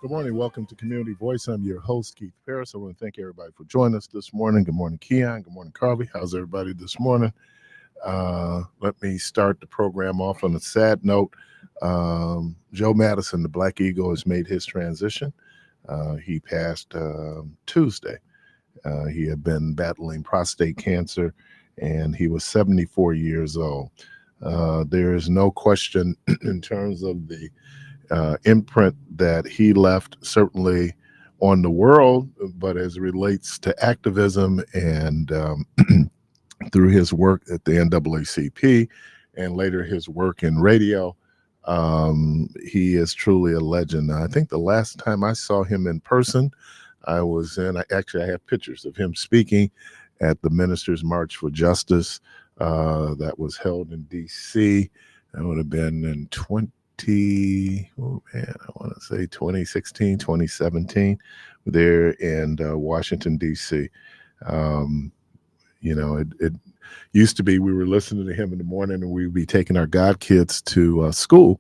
Good morning. Welcome to Community Voice. I'm your host, Keith Parris. I want to thank everybody for joining us this morning. Good morning, Keon. Good morning, Carvey. How's everybody this morning? Let me start the program off on a sad note. Joe Madison, the Black Eagle, has made his transition. He passed Tuesday. He had been battling prostate cancer, and he was 74 years old. There is no question in terms of the imprint that he left, certainly on the world, but as it relates to activism and through his work at the NAACP and later his work in radio, he is truly a legend. I think the last time I saw him in person, I have pictures of him speaking at the Ministers' March for Justice that was held in D.C. That would have been in 2016, 2017, there in Washington, D.C. It used to be we were listening to him in the morning and we'd be taking our godkids to school.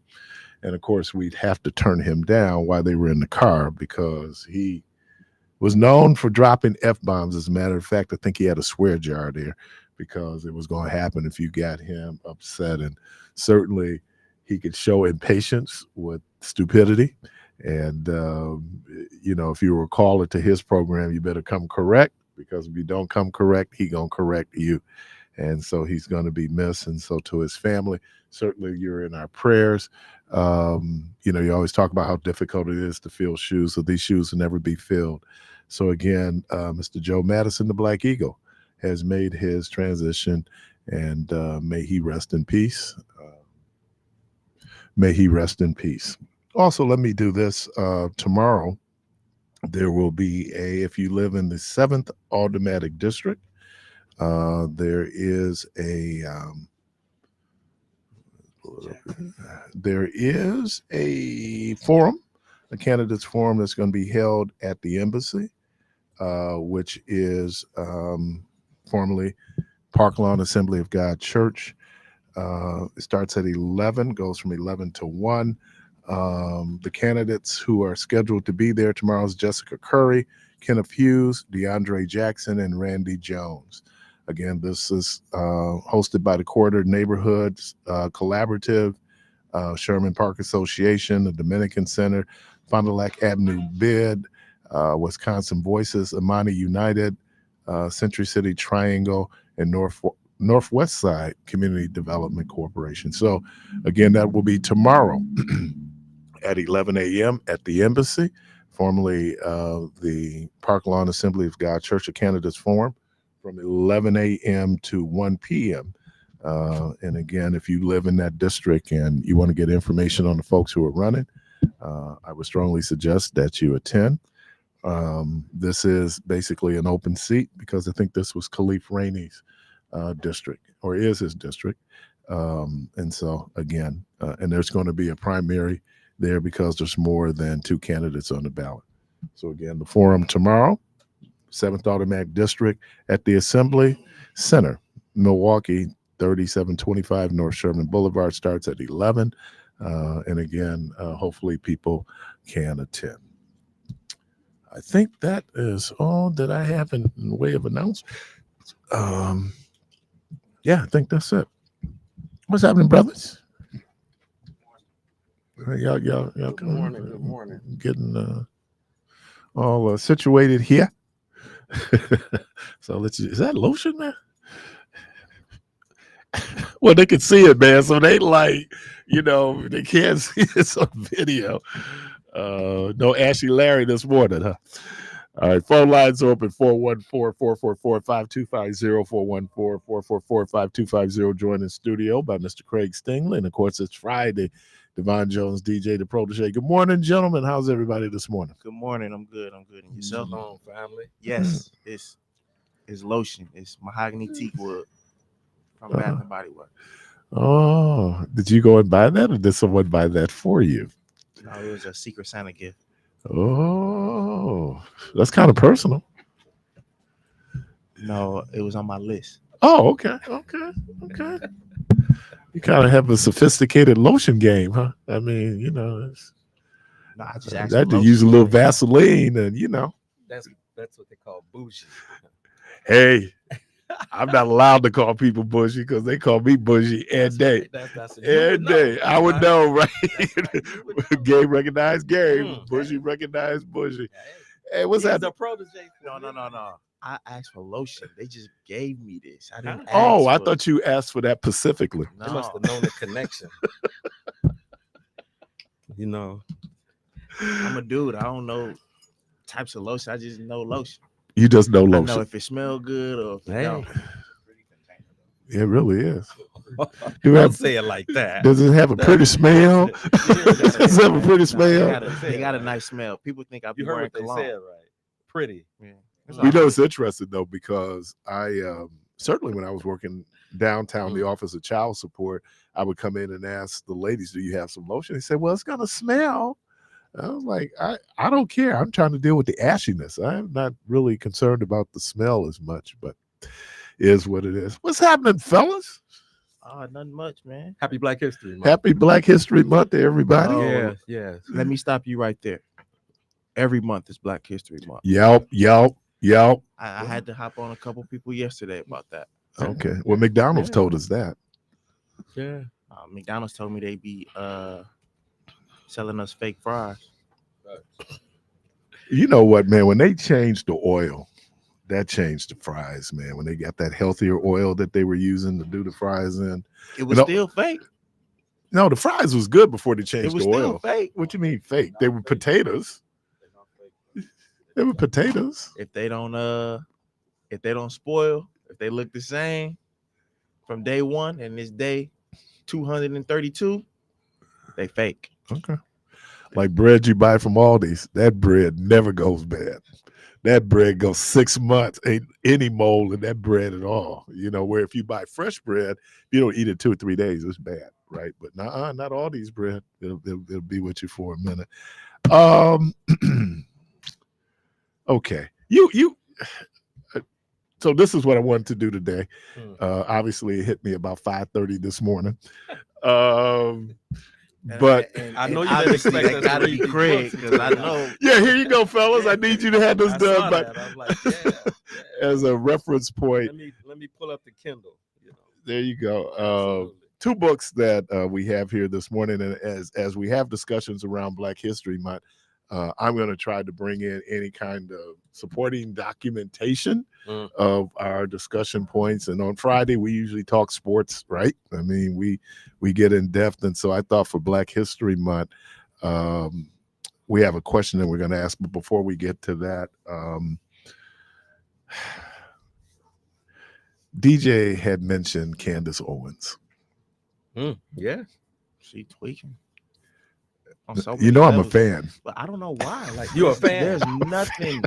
And, of course, we'd have to turn him down while they were in the car because he was known for dropping F-bombs. As a matter of fact, I think he had a swear jar there because it was going to happen if you got him upset. And certainly he could show impatience with stupidity. And, if you were caller to his program, you better come correct, because if you don't come correct, he going to correct you. And so he's going to be missed. And so to his family, certainly you're in our prayers. You always talk about how difficult it is to fill shoes. So these shoes will never be filled. So again, Mr. Joe Madison, the Black Eagle, has made his transition, and may he rest in peace. May he rest in peace. Also, let me do this. Tomorrow, there will be if you live in the 7th Automatic District, there is a forum, a candidates forum that's going to be held at the embassy, which is formerly Park Lawn Assembly of God Church. It starts at 11, goes from 11 to 1. The candidates who are scheduled to be there tomorrow is Jessica Curry, Kenneth Hughes, DeAndre Jackson, and Randy Jones. Again, this is hosted by the Corridor Neighborhoods Collaborative, Sherman Park Association, the Dominican Center, Fond du Lac Avenue Bid, Wisconsin Voices, Amani United, Century City Triangle, and Northwest Side Community Development Corporation. So, again, that will be tomorrow at 11 a.m. at the embassy, formerly the Park Lawn Assembly of God Church of Candidates Forum, from 11 a.m. to 1 p.m. And again, if you live in that district and you want to get information on the folks who are running, I would strongly suggest that you attend. This is basically an open seat because I think this was Khalif Rainey's district, or is his district. And so, again, and there's going to be a primary there because there's more than 2 candidates on the ballot. So, again, the forum tomorrow, 7th Automatic District at the Assembly Center, Milwaukee, 3725 North Sherman Boulevard, starts at 11. And again, hopefully people can attend. I think that is all that I have in the way of announcements. Yeah, I think that's it. What's happening, brothers? Y'all Good morning. Getting all situated here. So is that lotion, man? Well, they can see it, man. So they they can't see this on video. No Ashley Larry this morning, huh? All right, phone lines open, 414-444-5250, 414-444-5250. Joined in studio by Mr. Craig Stingley. And, of course, it's Friday. Devon Jones, DJ, the protege. Good morning, gentlemen. How's everybody this morning? Good morning. I'm good. And yourself? Shalom, family. Yes, it's lotion. It's mahogany teak wood from Bath and Body Works. Oh, did you go and buy that, or did someone buy that for you? No, it was a Secret Santa gift. Oh, that's kind of personal. No, it was on my list. Oh, okay. You kind of have a sophisticated lotion game, huh? I mean, No, I just asked That for to lotion. use a little Vaseline, and you know, That's what they call bougie. hey, I'm not allowed to call people bougie because they call me bougie every That's day. right. That's you Every would know. day, I would Right? know, right? That's right. You would know. Game recognized game, Mm, bougie hey. recognized bougie. Hey, Hey, what's he's that? a protege. No. I asked for lotion. They just gave me this. I didn't Huh? Oh, ask I for thought you asked for that specifically. They must No. have known the connection. You know. I'm a dude. I don't know types of lotion. I just know lotion. You just know I know lotion. if it smells good or if it Hey. don't. It really is. Don't say it like that. Does it have a pretty smell? Does it have a pretty Nah, smell? they got a nice smell. People think I be You heard wearing what they cologne. said, right? Pretty. Yeah. That's We all. know it's interesting though because I certainly when I was working downtown, the Office of Child Support, I would come in and ask the ladies, "Do you have some lotion?" They said, "Well, it's gonna smell." I was like, I don't care. I'm trying to deal with the ashiness. I'm not really concerned about the smell as much, but it is what it is. What's happening, fellas? Nothing much, man. Happy Black History Month. Happy Black History Month to everybody. Oh, Yes, yes. Let me stop you right there. Every month is Black History Month. Yelp. I had to hop on a couple people yesterday about that. Okay. Well, McDonald's Yeah. told us that. Yeah. McDonald's told me they be selling us fake fries. You know what, man? When they changed the oil, that changed the fries, man. When they got that healthier oil that they were using to do the fries in. It was still fake. No, the fries was good before they It changed was the still oil. fake. What you mean fake? They were potatoes. They were potatoes. If they don't spoil, if they look the same from day one and it's day 232, they fake. Okay. Like bread you buy from Aldi's, that bread never goes bad. That bread goes 6 months, ain't any mold in that bread at all. You know, where if you buy fresh bread, you don't eat it 2 or 3 days, it's bad, right? But not Aldi's bread. It'll be with you for a minute. Okay. So this is what I wanted to do today. Obviously, it hit me about 5:30 this morning. But I know you didn't obviously expect that us gotta to be read these Craig books because I until know. yeah, here you go, fellas. I need you to have this I done, saw but that. I was like, yeah. as a reference point. Let me pull up the Kindle. You know. There you go. Absolutely. 2 books that we have here this morning, and as we have discussions around Black History Month, I'm going to try to bring in any kind of supporting documentation of our discussion points. And on Friday, we usually talk sports, right? I mean, we get in depth, and so I thought for Black History Month, we have a question that we're going to ask. But before we get to that, DJ had mentioned Candace Owens. Yeah. She tweaking. On so You many know I'm a levels. fan. But I don't know why. Like You a fan? There's nothing.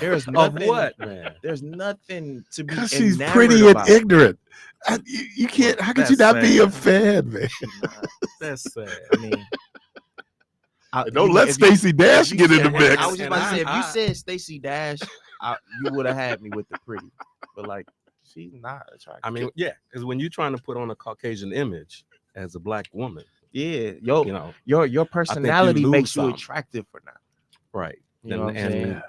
There's Of nothing. what, man? There's nothing to be. Because she's enamored pretty and about. ignorant. You can't. How could you That's not be a sad. fan, man? That's sad. I mean, Don't let Stacey Dash if you get in the said- mix. I was just about to say, if you I- said Stacey Dash, you would have had me with the pretty. But like, she's not attractive. I mean, yeah, because when you're trying to put on a Caucasian image as a Black woman, yeah, you know, your personality lose makes you some. attractive for now. right? You know what I'm saying?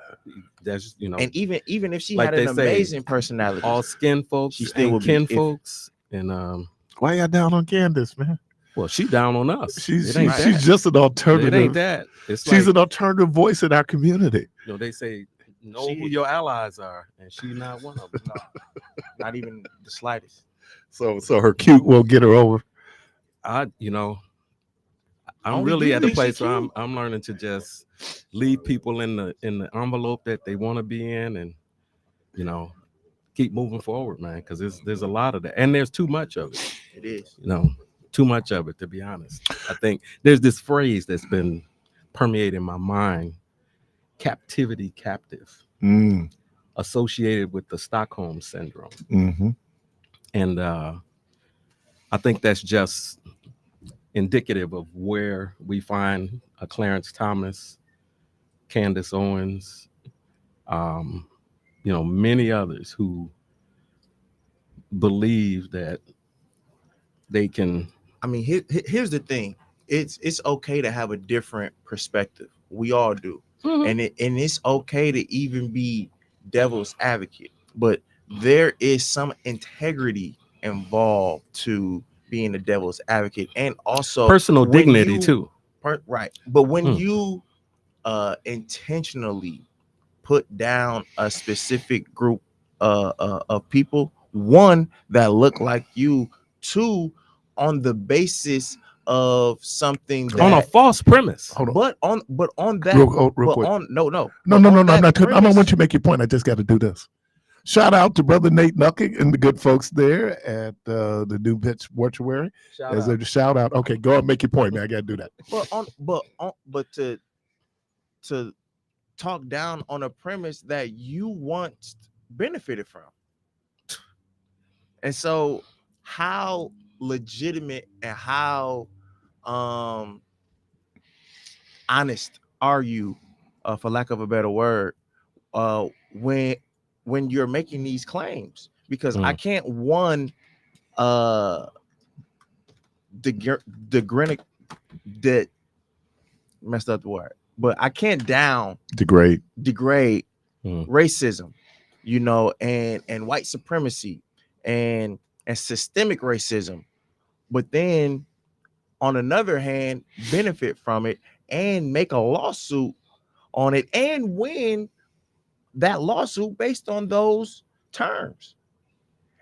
That's And even if she like had an they say, amazing personality, all skin folks, She still and would be kin iffy. folks, and Why y'all down on Candace, man? well, she down on us. She's it ain't that. just an alternative. It ain't that. It's She's like, an alternative voice in our community. you know, they say know She who is. your allies are, and she not one of them. no, not even the slightest. So her cute won't get her over. You know, I'm Only really you at the think she place where cute. I'm learning to just leave people in the envelope that they want to be in, and you know, keep moving forward, man. Because there's a lot of that, and there's too much of it. It is. You know, too much of it. To be honest, I think there's this phrase that's been permeating my mind: captivity captive, associated with the Stockholm syndrome. Mm-hmm. And I think that's just indicative of where we find a Clarence Thomas, Candace Owens, you know, many others who believe that they can. I mean, here's the thing. It's okay to have a different perspective. We all do. Mhm. And it's okay to even be devil's advocate, but there is some integrity involved to being a devil's advocate, and also Personal when dignity you too. right, but when Mm. you intentionally put down a specific group of people, one that look like you, two on the basis of something Hold On a that false premise. Hold on. but on that Real but quick. on no No, but no, on no, no. I'm that not. I'm gonna premise- want you to make your point. I just got to do this. Shout out to brother Nate Nucking and the good folks there at the New Pitch Mortuary. Shout As out. a shout out. Okay, go and make your point, man. I got to do that. but to talk down on a premise that you once benefited from. And so how legitimate and how honest are you, for lack of a better word, uh when when you're making these claims? Because I can't uh that messed up the word, but I can't Degrade. degrade Mm. racism, and white supremacy and systemic racism, but then on another hand benefit from it and make a lawsuit on it and win that lawsuit based on those terms.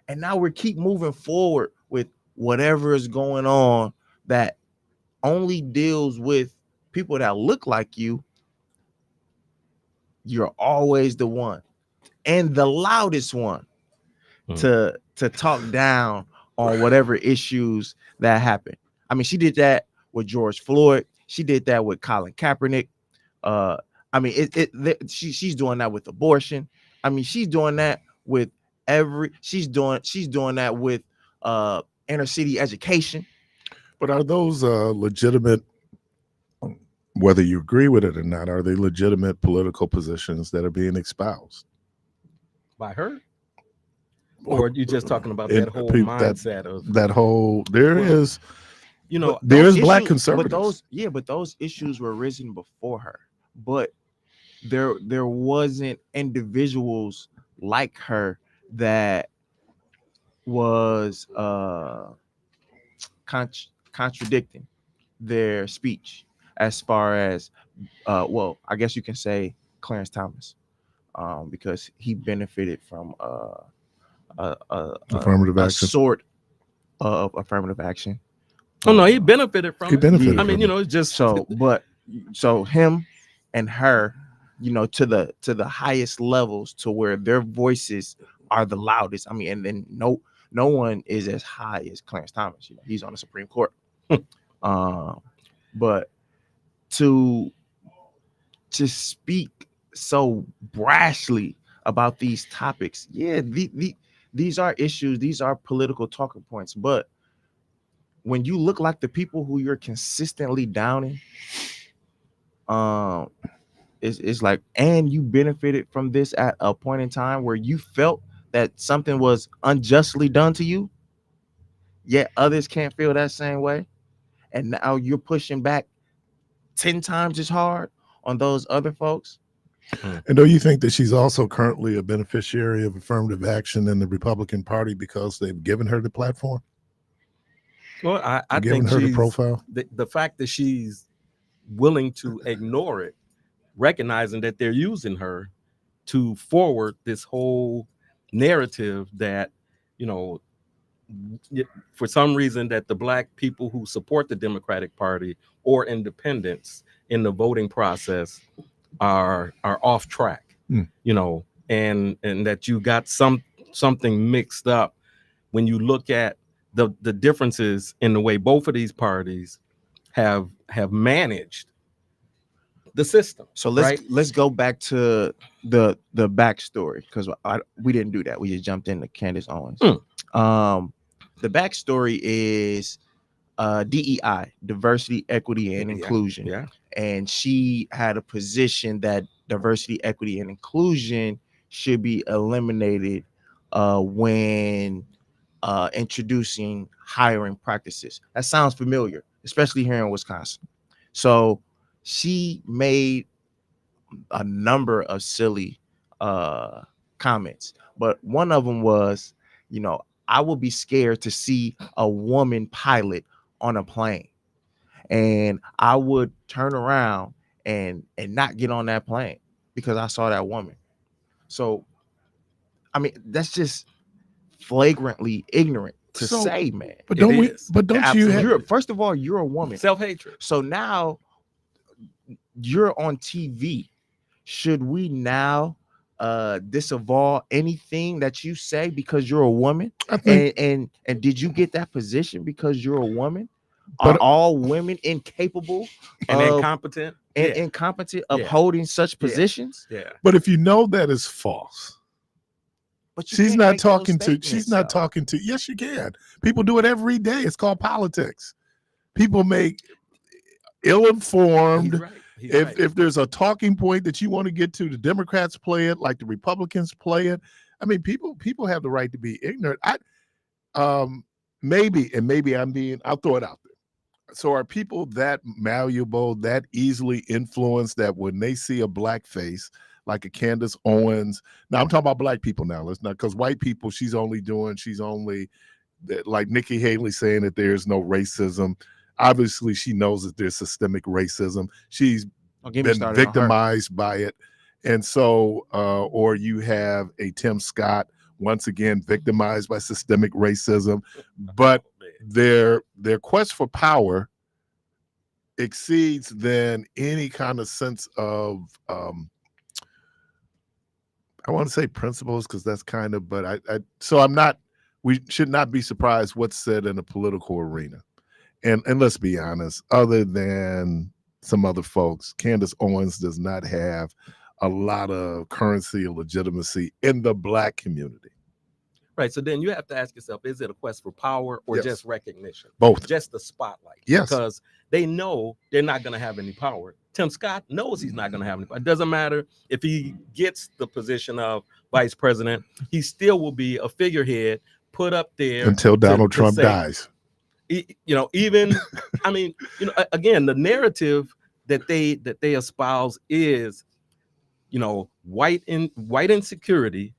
And now we keep moving forward with whatever is going on that only deals with people that look like you. You're always the one and the loudest one to talk down on whatever issues that happen. I mean, she did that with George Floyd. She did that with Colin Kaepernick. I mean, she's doing that with abortion. I mean, she's doing that with she's doing that with inner city education. But are those legitimate, whether you agree with it or not, are they legitimate political positions that are being espoused? By her? Or are you just talking about And that whole people- mindset of, that whole, there Well, is, you know, there Those is black issues- conservatives. but those issues were risen before her. But there wasn't individuals like her that was contradicting their speech, as far as well, I guess you can say Clarence Thomas, because he benefited from Affirmative a action. sort of affirmative action. oh no, he benefited from He it. benefited I mean, from you it. know, it's just So him and her, to the highest levels, to where their voices are the loudest. I mean, and then no one is as high as Clarence Thomas. He's on the Supreme Court. But to speak so brashly about these topics, these are issues, these are political talking points. But when you look like the people who you're consistently downing, it's like, and you benefited from this at a point in time where you felt that something was unjustly done to you, yet others can't feel that same way, and now you're pushing back 10 times as hard on those other folks. And do you think that she's also currently a beneficiary of affirmative action in the Republican Party because they've given her the platform? well, I Giving think her the she's profile? the fact that she's willing to ignore it, recognizing that they're using her to forward this whole narrative that, you know, for some reason that the black people who support the Democratic Party or independents in the voting process are off track, you know, and that you got something mixed up when you look at the differences in the way both of these parties have managed the system. So right? let's go back to the backstory, because we didn't do that. We just jumped into Candace Owens. The backstory is DEI, diversity, equity, and inclusion. Yeah. And she had a position that diversity, equity, and inclusion should be eliminated when introducing hiring practices. That sounds familiar, especially here in Wisconsin. So she made a number of silly comments, but one of them was, I will be scared to see a woman pilot on a plane, and I would turn around and not get on that plane because I saw that woman. So, I mean, that's just flagrantly ignorant to So, say, man. But It don't we? is. But don't you Absolutely. have? You're, first of all, you're a woman. Self-hatred. So now you're on TV. Should we now disavow anything that you say because you're a woman? I think, And did you get that position because you're a woman? But- Are all women incapable And of incompetent. and Yeah. incompetent of Yeah. holding such Yeah. positions? Yeah. but if you know that is false, But you she's can't not make those talking to. She's statements, not though. talking to. Yes, you can. People do it every day. It's called politics. People make ill-informed. He's right. He's If right. if there's a talking point that you want to get to, the Democrats play it like the Republicans play it. I mean, people have the right to be ignorant. Maybe I'll throw it out there. So are people that malleable, that easily influenced, that when they see a black face like a Candace Owens, now I'm talking about black people now, let's not, because white people, she's only like Nikki Haley saying that there's no racism. Obviously, she knows that there's systemic racism. She's Don't get me been started on her. victimized by it. And so, or you have a Tim Scott, once again, victimized by systemic racism. But their quest for power exceeds then any kind of sense of, I want to say principles, because that's kind of, but we should not be surprised what's said in a political arena. And let's be honest, other than some other folks, Candace Owens does not have a lot of currency or legitimacy in the black community. Right. So then you have to ask yourself, is it a quest for power or Yes. just recognition? Both. Just the spotlight. Yes. Because they know they're not going to have any power. Tim Scott knows he's not going to have any power. It doesn't matter if he gets the position of vice president, he still will be a figurehead put up there Until Donald to Trump say, dies. Even, I mean, again, the narrative that they espouse is, white insecurity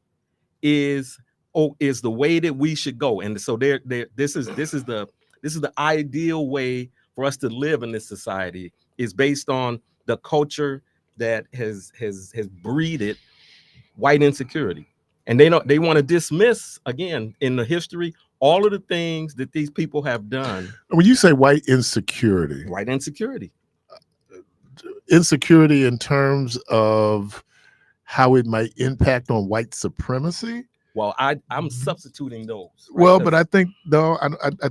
is the way that we should go. And so this is the ideal way for us to live in this society, is based on the culture that has breeded white insecurity. And they want to dismiss, again, in the history, all of the things that these people have done. When you say white insecurity in terms of how it might impact on white supremacy. Well, I'm substituting those. Right? Well, but I think I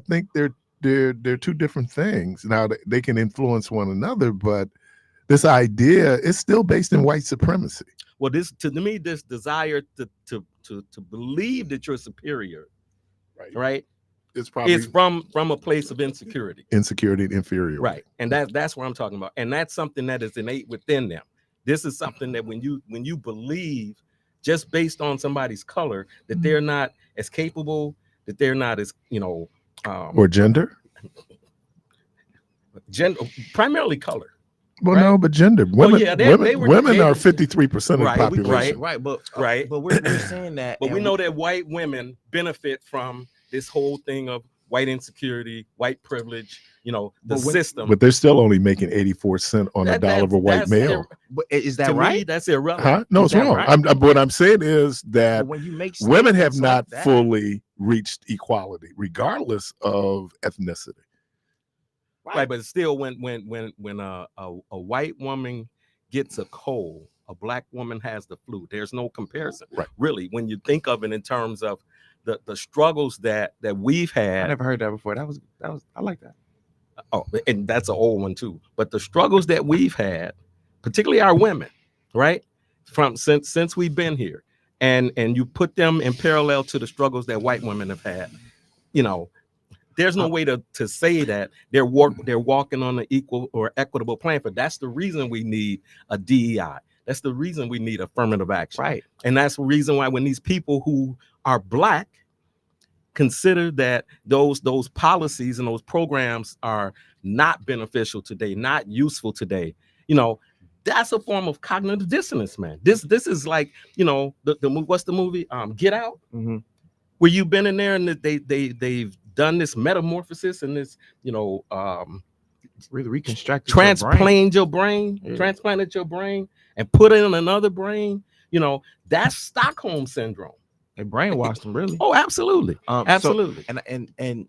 think they're two different things. Now they can influence one another, but this idea is still based in white supremacy. Well, this desire to believe that you're superior, right? It's probably from a place of insecurity and inferiority. Right. And that's what I'm talking about. And that's something that is innate within them. This is something that when you believe, just based on somebody's color, that they're not as capable, that they're not as, or gender, primarily color. Well, right? No, but gender. Women, women are 53% of the population. Right. But we're saying that. But we know that white women benefit from this whole thing of white insecurity, white privilege, system. But they're still only making 84 cents on a dollar of a white male. Is that right? Me, that's irrelevant. Huh? No, it's wrong. Right? What I'm saying is that when you make women have not fully reached equality, regardless of ethnicity. Right, but still, when a white woman gets a cold, a black woman has the flu. There's no comparison, really, when you think of it in terms of the struggles that we've had. I never heard that before. That was I like that. Oh, and that's an old one too. But the struggles that we've had, particularly our women, right, from since we've been here, and you put them in parallel to the struggles that white women have had, there's no way to say that they're walking on an equal or equitable plane. But that's the reason we need a DEI. That's the reason we need affirmative action. Right. And that's the reason why when these people who are black consider that those policies and those programs are not beneficial today, not useful today, You know, that's a form of cognitive dissonance, man. This is like, you know, the what's the movie? Get Out, where you've been in there and they've done this metamorphosis and this, you know, Really reconstructed transplanted your brain and put in another brain. You know, that's Stockholm syndrome. They brainwashed them, really. Oh, absolutely. Absolutely. So, and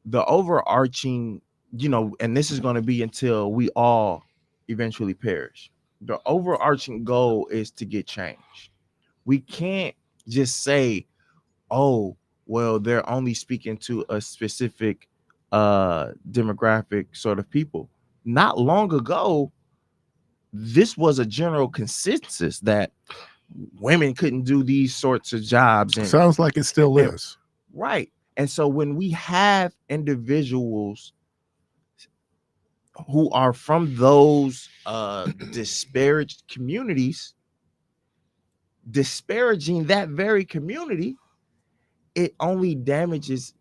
the overarching, you know, and this is going to be until we all eventually perish. The overarching goal is to get change. We can't just say, oh, well, they're only speaking to a specific demographic sort of people. Not long ago, this was a general consensus that women couldn't do these sorts of jobs. And sounds like it still is. Right. And so when we have individuals who are from those disparaged communities disparaging that very community, it only damages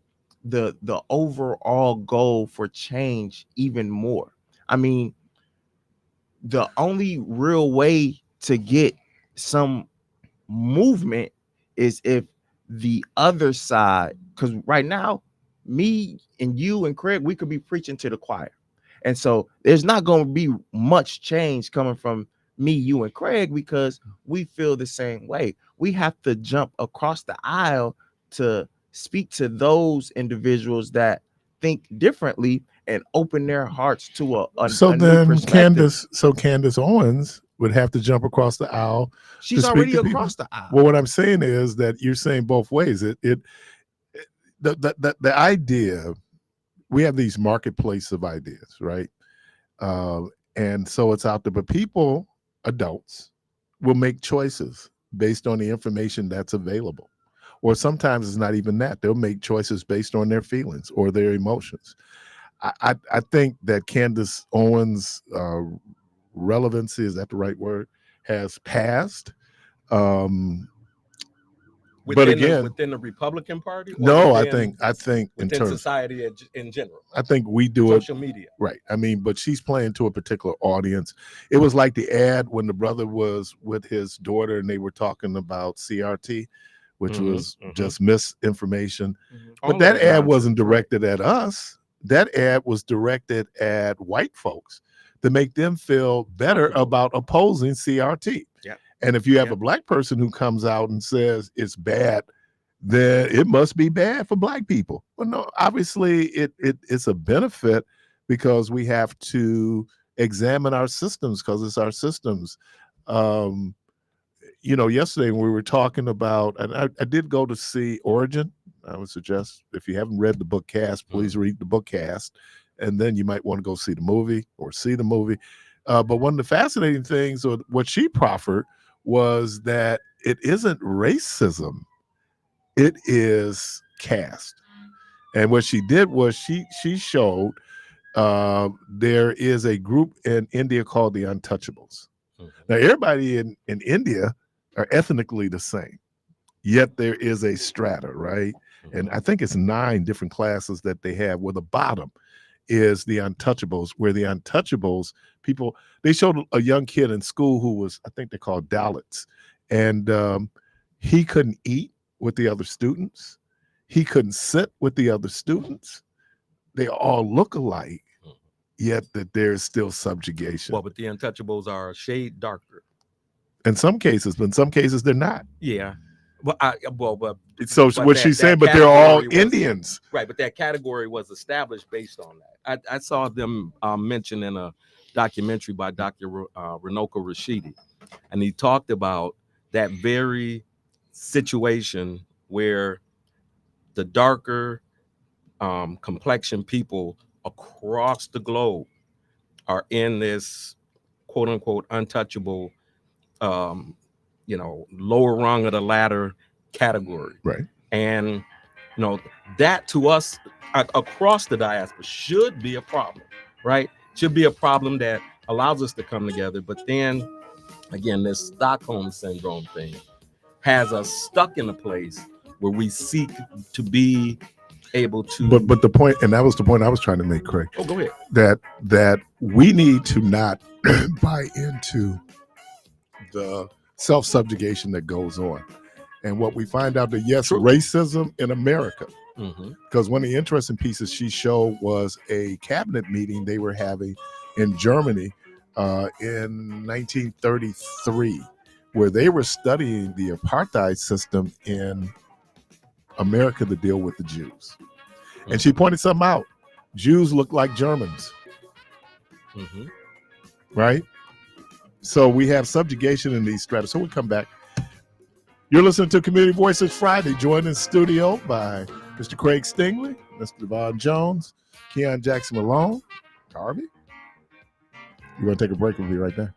the overall goal for change even more. I mean, the only real way to get some movement is if the other side, because right now, me and you and Craig, we could be preaching to the choir. And so there's not going to be much change coming from me, you, and Craig because we feel the same way. We have to jump across the aisle to speak to those individuals that think differently and open their hearts to a new perspective. Candace Owens would have to jump across the aisle. She's already across the aisle. Well, what I'm saying is that you're saying both ways. The idea, we have these marketplace of ideas, right? And so it's out there, but people, adults, will make choices based on the information that's available. Or sometimes it's not even that. They'll make choices based on their feelings or their emotions. I think that Candace Owens' relevancy, is that the right word, has passed. Within the Republican Party? No, I think in terms society in general. I think we do social media. Right. I mean, but she's playing to a particular audience. It was like the ad when the brother was with his daughter and they were talking about CRT, which was just misinformation. But that ad wasn't directed at us. That ad was directed at white folks to make them feel better about opposing CRT. Yeah. And if you have a black person who comes out and says it's bad, then it must be bad for black people. Well, no, obviously it's a benefit because we have to examine our systems because it's our systems. You know, yesterday when we were talking about, and I did go to see Origin. I would suggest if you haven't read the book Cast, please read the book Cast, and then you might want to go see the movie or see the movie. But one of the fascinating things, or what she proffered, was that it isn't racism, it is caste. And what she did was she showed there is a group in India called the Untouchables. Now, everybody in India are ethnically the same, yet there is a strata, right? And I think it's 9 different classes that they have, where the bottom is the Untouchables, where the Untouchables people, they showed a young kid in school who was, I think they're called Dalits, and he couldn't eat with the other students. He couldn't sit with the other students. They all look alike, yet that there's still subjugation. Well, but the Untouchables are a shade darker. In some cases, but in some cases they're not. Yeah. But what she's saying, but they're all Indians. Right, but that category was established based on that. I saw them mentioned in a documentary by Dr. Renoka Rashidi, and he talked about that very situation where the darker complexion people across the globe are in this quote unquote untouchable lower rung of the ladder category. Right. And that to us across the diaspora should be a problem, right? Should be a problem that allows us to come together. But then again, this Stockholm syndrome thing has us stuck in a place where we seek to be able to. But the point, and that was the point I was trying to make, Craig, Oh, go ahead. that we need to not buy into the self-subjugation that goes on. And what we find out that yes, True. racism in America, Mm-hmm. because one of the interesting pieces she showed was a cabinet meeting they were having in Germany in 1933, where they were studying the apartheid system in America to deal with the Jews. And she pointed something out. Jews look like Germans, Mm-hmm. right? So we have subjugation in these strata. So we come back. You're listening to Community Voices Friday, joined in studio by Mr. Craig Stingley, Mr. Devon Jones, Keon Jackson Malone, Harvey. We're going to take a break. We'll be right there.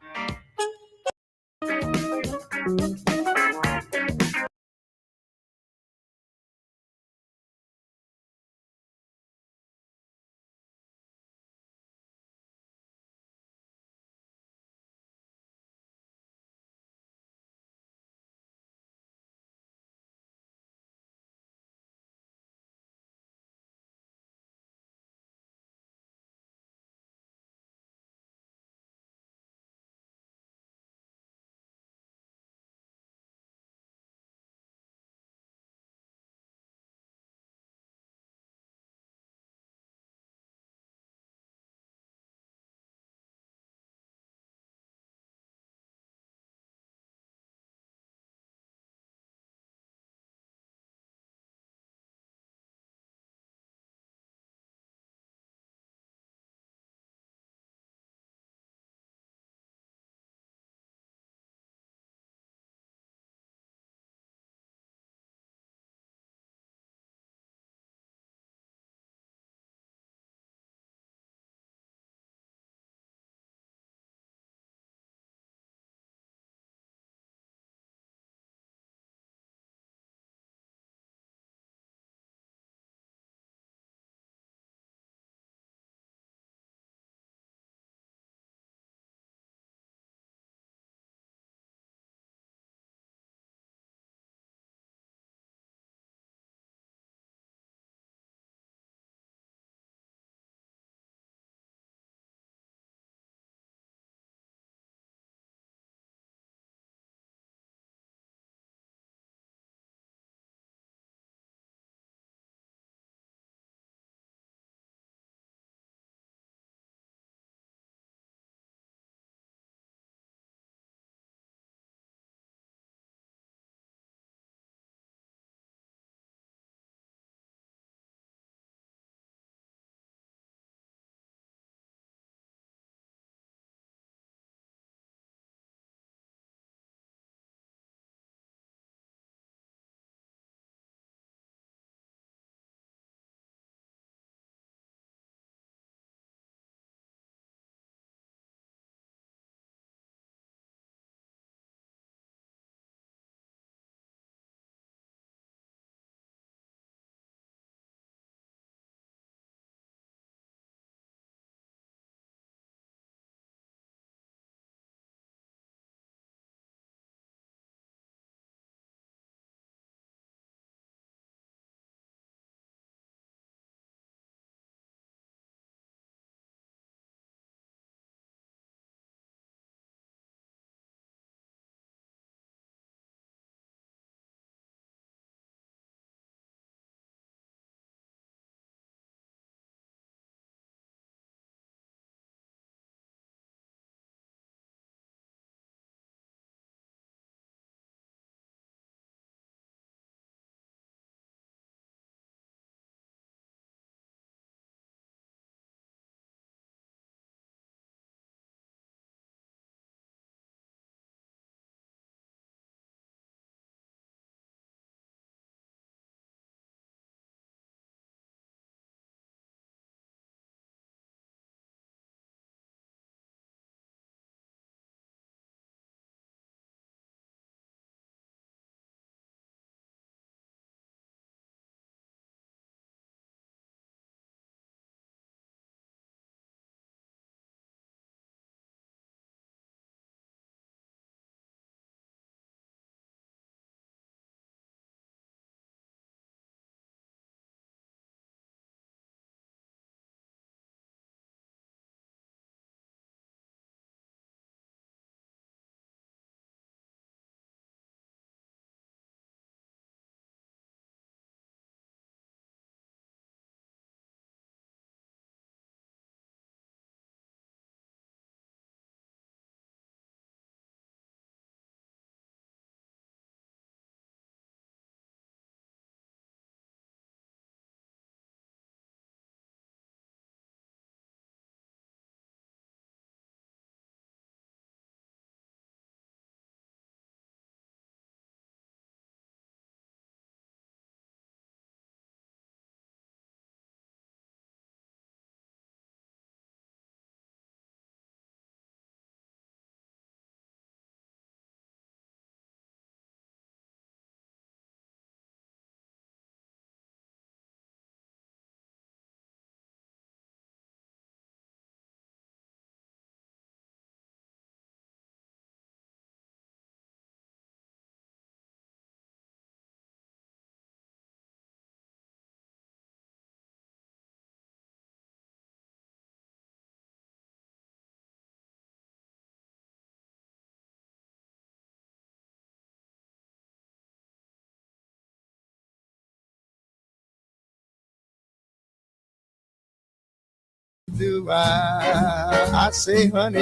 do I say, honey,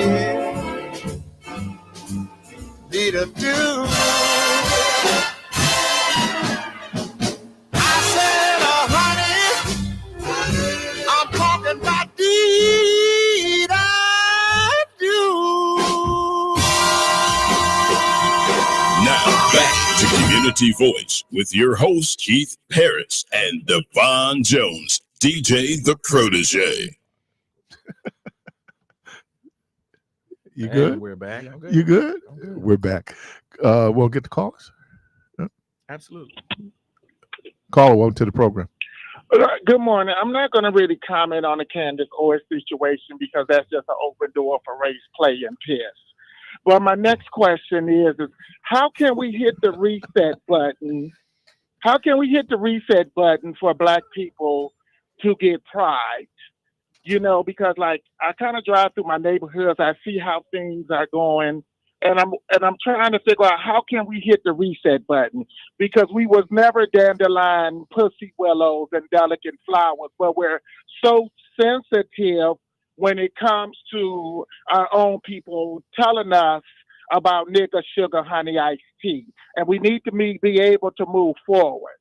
did I do? I said, honey, I'm talking about did I do? Now back to Community Voice with your hosts Keith Parris and Devon Jones, DJ the Protege. You good? And we're back. Yeah, I'm good. You good? I'm good. We're back. We'll get the callers. Absolutely. Caller, welcome to the program. Good morning. I'm not going to really comment on the Candace Owens situation because that's just an open door for race play and piss. But my next question is how can we hit the reset button? How can we hit the reset button for Black people to get pride? You know, because like I kind of drive through my neighborhoods, I see how things are going, and I'm trying to figure out how can we hit the reset button, because we was never dandelion, pussy willows, and delicate flowers, but we're so sensitive when it comes to our own people telling us about nigga, sugar, honey, iced tea, and we need to be able to move forward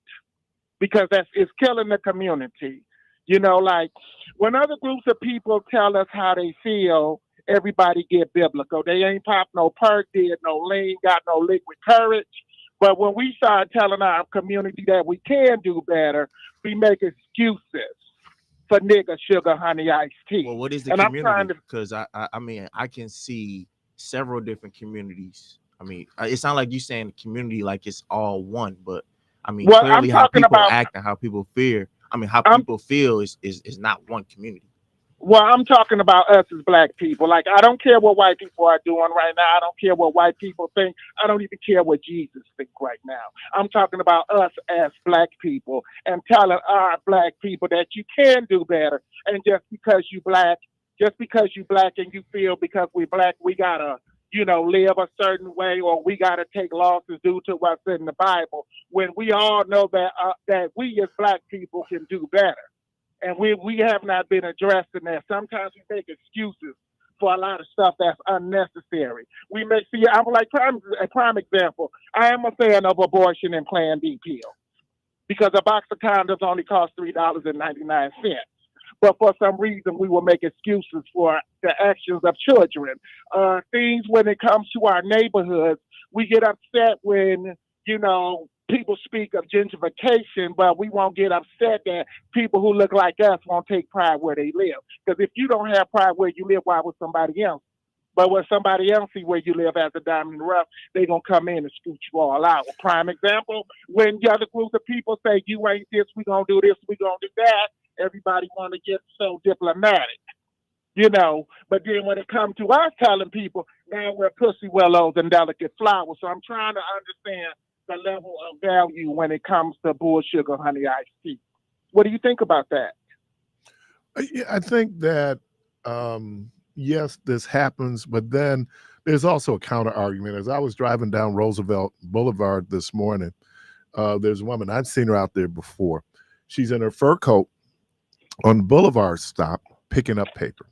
because it's killing the community. You know, like when other groups of people tell us how they feel, everybody get biblical. They ain't pop no perk, did no lean, got no liquid courage. But when we start telling our community that we can do better, we make excuses for nigga, sugar, honey, iced tea. Well, what is the community? Because I mean, I can see several different communities. I mean, it sounds like you saying community like it's all one, but I mean, well, clearly how people act and how people fear. I mean, how people feel is not one community. Well, I'm talking about us as Black people. Like, I don't care what white people are doing right now. I don't care what white people think. I don't even care what Jesus thinks right now. I'm talking about us as Black people and telling our Black people that you can do better. And just because you Black and you feel because we Black, we gotta, you know, live a certain way, or we gotta take losses due to what's in the Bible, when we all know that we as Black people can do better. And we have not been addressing that. Sometimes we make excuses for a lot of stuff that's unnecessary. We may see, I'm like, a prime example, I am a fan of abortion and Plan B pills because a box of condoms only costs $3.99. But for some reason, we will make excuses for the actions of children. Things when it comes to our neighborhoods, we get upset when, you know, people speak of gentrification, but we won't get upset that people who look like us won't take pride where they live. Because if you don't have pride where you live, why would somebody else? But when somebody else see where you live as a diamond in the rough, they're going to come in and scoot you all out. A prime example, when the other groups of people say, you ain't this, we going to do this, we going to do that, everybody want to get so diplomatic. You know, but then when it comes to us telling people, now we're pussy willows and delicate flowers. So I'm trying to understand the level of value when it comes to bull sugar, honey, iced tea. What do you think about that? I think that, yes, this happens, but then there's also a counter argument. As I was driving down Roosevelt Boulevard this morning, there's a woman, I'd seen her out there before. She's in her fur coat on the boulevard stop picking up paper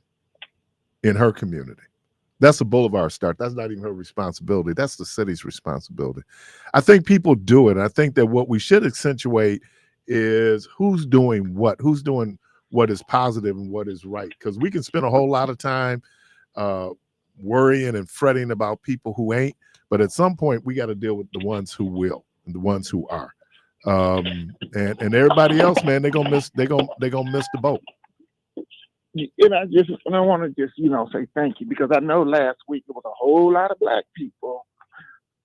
in her community. That's a boulevard start. That's not even her responsibility. That's the city's responsibility. I think people do it. I think that what we should accentuate is who's doing what is positive and what is right. Because we can spend a whole lot of time worrying and fretting about people who ain't. But at some point, we got to deal with the ones who will and the ones who are. And everybody else, man, they're gonna miss the boat. And I want to just, you know, say thank you, because I know last week there was a whole lot of Black people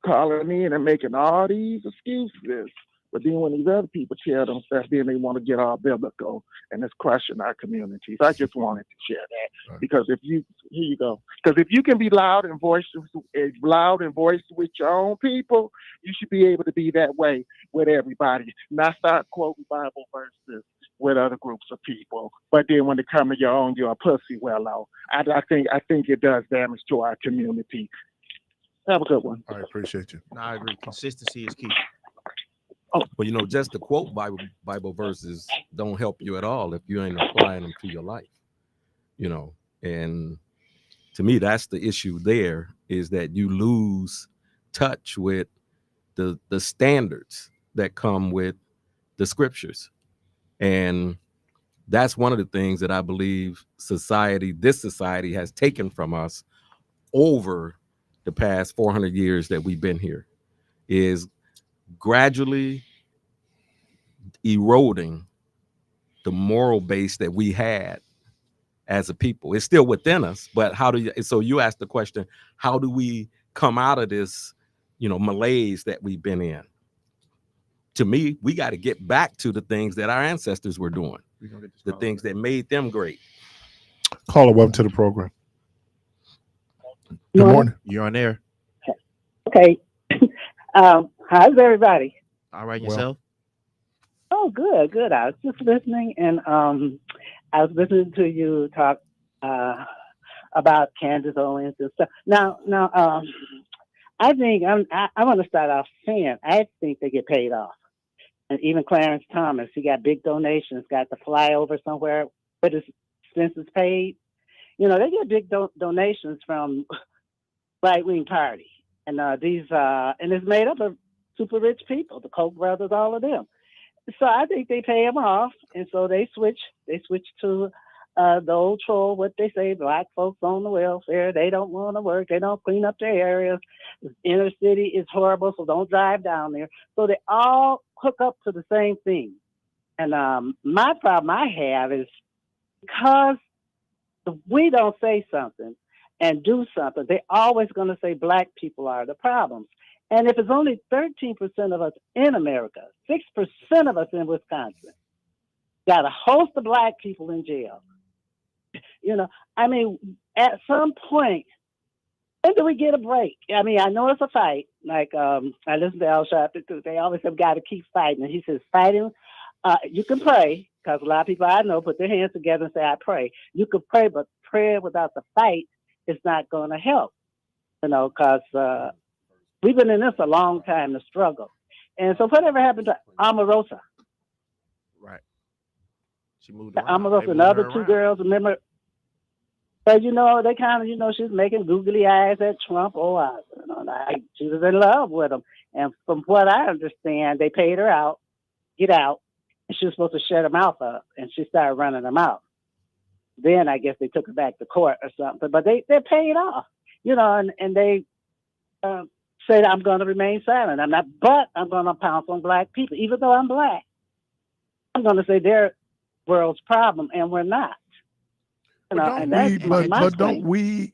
calling in and making all these excuses. But then when these other people share them stuff, then they want to get all biblical, and it's crushing our communities. I just wanted to share that, because here you go. Because if you can be loud and voice with your own people, you should be able to be that way with everybody. Not start quoting Bible verses with other groups of people, but then when it comes to your own, you're a pussy willow. I think it does damage to our community. Have a good one. I appreciate you. No, I agree. Consistency is key. Well, you know, just to quote Bible verses don't help you at all if you ain't applying them to your life. you know, and to me, that's the issue there, is that you lose touch with the standards that come with the scriptures. And that's one of the things that I believe this society has taken from us over the past 400 years that we've been here, is gradually eroding the moral base that we had as a people. It's still within us, but so you asked the question, how do we come out of this, malaise that we've been in? To me, we got to get back to the things that our ancestors were doing, the things that made them great. Caller, welcome to the program. Good morning. You're on air. Okay. How's everybody? All right, Well. yourself? Oh, good. I was just listening, and I was listening to you talk about Candace Owens and stuff. Now, I think I want to start off saying I think they get paid off, and even Clarence Thomas, he got big donations, got to fly over somewhere with his expenses paid. They get big donations from right-wing party, and and it's made up of super rich people, the Koch brothers, all of them. So I think they pay them off, and so they switch to the old troll, what they say, black folks on the welfare. They don't want to work. They don't clean up their areas. The inner city is horrible, so don't drive down there. So they all hook up to the same thing. And my problem I have is because we don't say something and do something, they're always going to say black people are the problems. And if it's only 13% of us in America, 6% of us in Wisconsin, got a host of black people in jail. At some point, when do we get a break? I know it's a fight. Like, I listen to Al Sharpton too. They always have got to keep fighting. And he says, fighting, you can pray, because a lot of people I know put their hands together and say, I pray. You can pray, but prayer without the fight is not going to help, because we've been in this a long time, the struggle. And so whatever happened to Omarosa? Right. She moved around. Omarosa and the other two girls, remember? But, they kind of, she's making googly eyes at Trump. She was in love with him. And from what I understand, they paid her out, get out, and she was supposed to shut her mouth up, and she started running her mouth. Then I guess they took her back to court or something. But they're paid off, and they say that I'm going to remain silent. I'm not, but I'm going to pounce on black people, even though I'm black. I'm going to say they're world's problem, and we're not. But don't we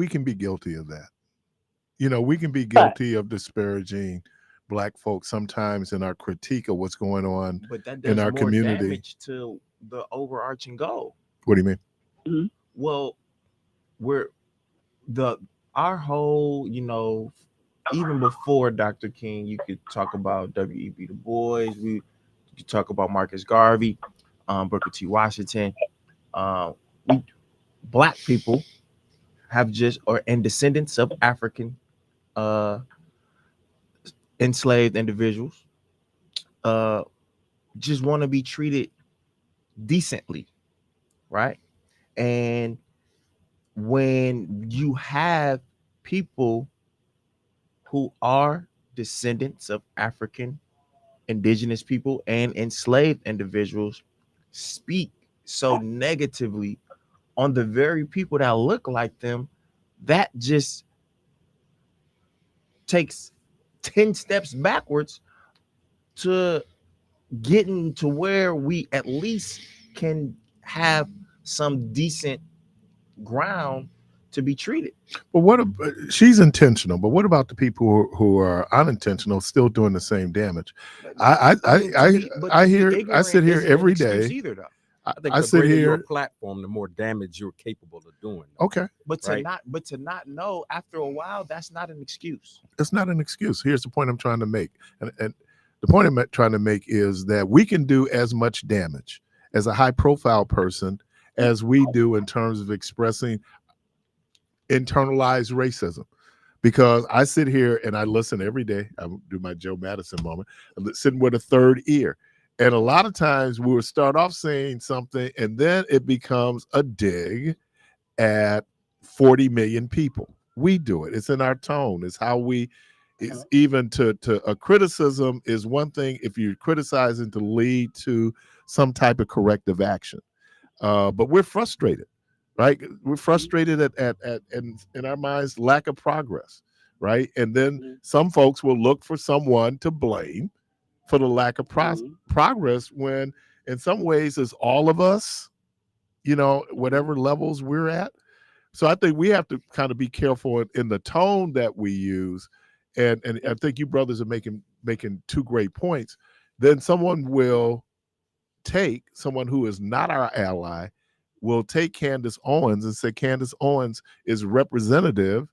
can be guilty of that. We can be guilty of disparaging black folks sometimes in our critique of what's going on but that does in our more community. Damage to the overarching goal. What do you mean? Mm-hmm. Well, our whole, even before Dr. King, you could talk about W.E.B. Du Bois. You could talk about Marcus Garvey, Booker T. Washington. Black people have and descendants of African enslaved individuals just want to be treated decently, right? And when you have people who are descendants of African indigenous people and enslaved individuals speak so negatively on the very people that look like them, that just takes 10 steps backwards to getting to where we at least can have some decent ground to be treated. But she's intentional, but what about the people who are unintentional, still doing the same damage? I sit here every day. Either, though. I think I the sit greater here. your platform, the more damage you're capable of doing. Okay. But to Right. not know after a while, that's not an excuse. It's not an excuse. Here's the point I'm trying to make. And the point I'm trying to make is that we can do as much damage as a high profile person as we do in terms of expressing internalized racism. Because I sit here and I listen every day. I do my Joe Madison moment. I'm sitting with a third ear. And a lot of times we will start off saying something and then it becomes a dig at 40 million people. We do it. It's in our tone. It's how we, it's even to a criticism is one thing if you're criticizing to lead to some type of corrective action. But we're frustrated, right? We're frustrated at in our minds, lack of progress, right? And then some folks will look for someone to blame for the lack of progress when in some ways it's all of us, you know, whatever levels we're at. So I think we have to kind of be careful in the tone that we use. And I think you brothers are making two great points. Then someone will take someone who is not our ally, will take Candace Owens and say Candace Owens is representative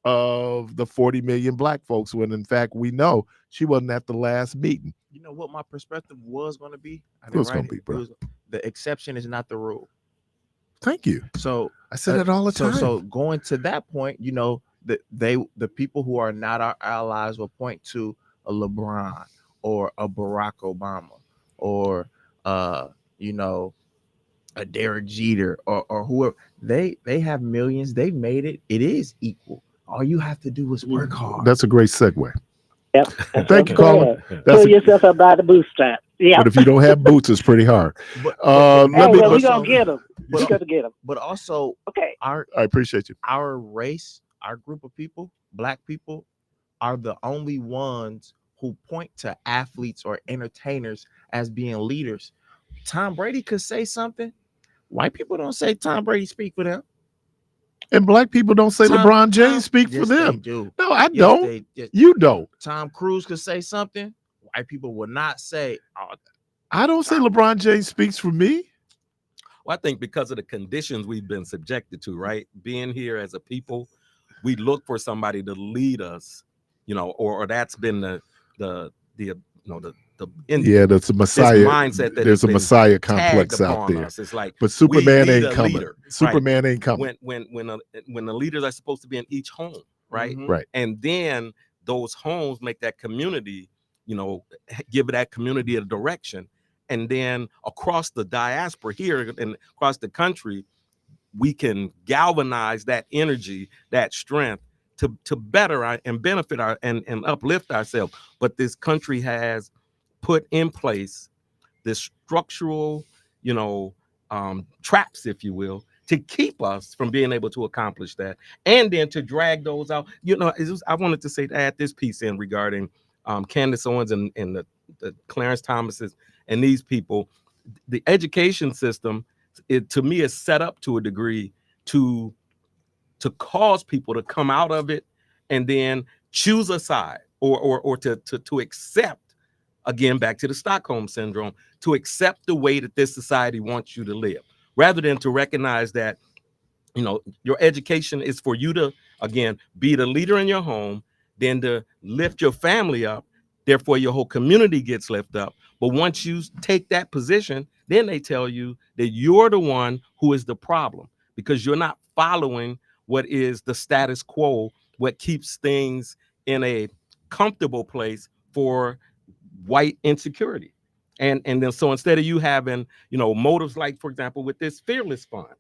of the 40 million black folks, when in fact we know she wasn't at the last meeting. You know what my perspective was going to be? What's going to be, bro? The exception is not the rule. Thank you. So I said it all the time. So going to that point, you know, the people who are not our allies will point to a LeBron or a Barack Obama or you know, a Derek Jeter or whoever. They have millions. They've made it. It is equal. All you have to do is work hard. That's a great segue. Yep. Thank you, Colin. Pull yourself up by the bootstrap. Yeah. But if you don't have boots, it's pretty hard. We're gonna get them. We're gonna get them. But also, okay. I appreciate you. Our race, our group of people, black people, are the only ones who point to athletes or entertainers as being leaders. Tom Brady could say something. White people don't say Tom Brady speak for them. And black people don't say LeBron James speak for them. No, I don't. You don't. Tom Cruise could say something. White people will not say. Oh, I don't say LeBron James speaks for me. Well, I think because of the conditions we've been subjected to, right? Being here as a people, we look for somebody to lead us, you know, or that's been the that's a Messiah mindset. That there's a Messiah complex out there. Us. It's like, but Superman ain't coming. Leader, Superman ain't coming. When the leaders are supposed to be in each home, right? Right. And then those homes make that community, you know, give that community a direction. And then across the diaspora here and across the country, we can galvanize that energy, that strength to better and benefit and uplift ourselves. But this country has put in place this structural, you know, traps, if you will, to keep us from being able to accomplish that, and then to drag those out. You know, I wanted to say, add this piece in regarding Candace Owens and the Clarence Thomases and these people. The education system, to me, is set up to a degree to cause people to come out of it and then choose a side or to accept. Again, back to the Stockholm syndrome, to accept the way that this society wants you to live, rather than to recognize that, you know, your education is for you to, again, be the leader in your home, then to lift your family up. Therefore, your whole community gets lifted up. But once you take that position, then they tell you that you're the one who is the problem because you're not following what is the status quo, what keeps things in a comfortable place for white insecurity. And then so instead of you having, you know, motives like, for example, with this Fearless Fund,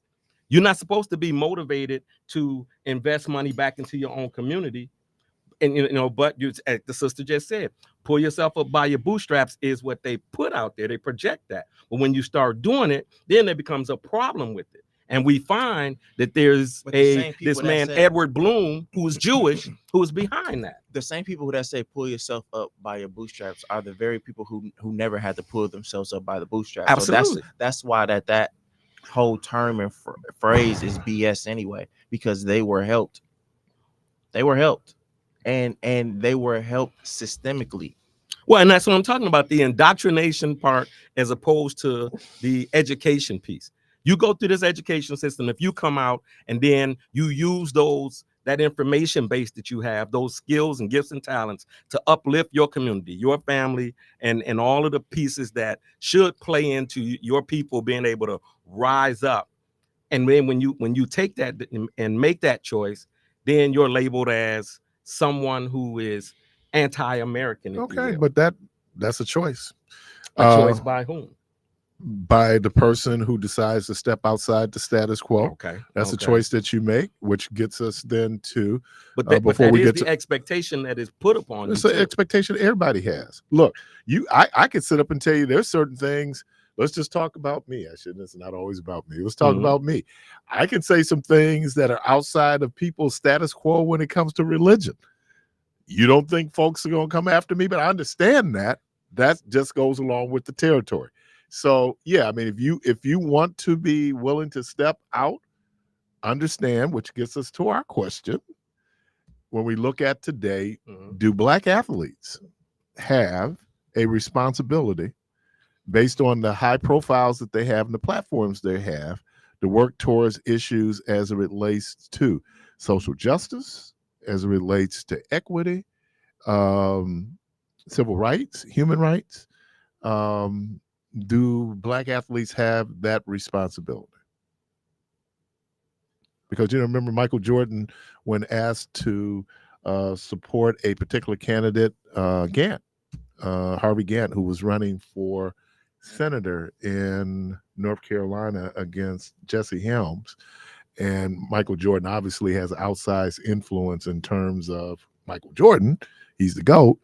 you're not supposed to be motivated to invest money back into your own community. And, you know, but you, as the sister just said, pull yourself up by your bootstraps is what they put out there. They project that. But when you start doing it, then there becomes a problem with it. And we find that there's this man, Edward Bloom, who is Jewish, who is behind that. The same people that say pull yourself up by your bootstraps are the very people who never had to pull themselves up by the bootstraps. Absolutely. So that's why that whole term and phrase is BS anyway, because they were helped. They were helped. And they were helped systemically. Well, and that's what I'm talking about, the indoctrination part as opposed to the education piece. You go through this education system, if you come out and then you use that information base that you have, those skills and gifts and talents to uplift your community, your family, and all of the pieces that should play into your people being able to rise up. And then when you take that and make that choice, then you're labeled as someone who is anti-American. Okay, but that That's a choice. A choice by whom? By the person who decides to step outside the status quo. Okay, That's a okay. choice that you make, which gets us then to. But that, before we is get the to expectation that is put upon it's you. an expectation everybody has. Look, I could sit up and tell you there's certain things. Let's just talk about me. It's not always about me. Let's talk about me. I can say some things that are outside of people's status quo when it comes to religion. You don't think folks are going to come after me, but I understand that. That just goes along with the territory. So yeah, I mean, if you want to be willing to step out, understand, which gets us to our question. When we look at today, do Black athletes have a responsibility based on the high profiles that they have and the platforms they have to work towards issues as it relates to social justice, as it relates to equity, civil rights, human rights? Do Black athletes have that responsibility? Because, remember Michael Jordan, when asked to support a particular candidate, Gant, Harvey Gant, who was running for senator in North Carolina against Jesse Helms. And Michael Jordan obviously has outsized influence in terms of Michael Jordan. He's the GOAT.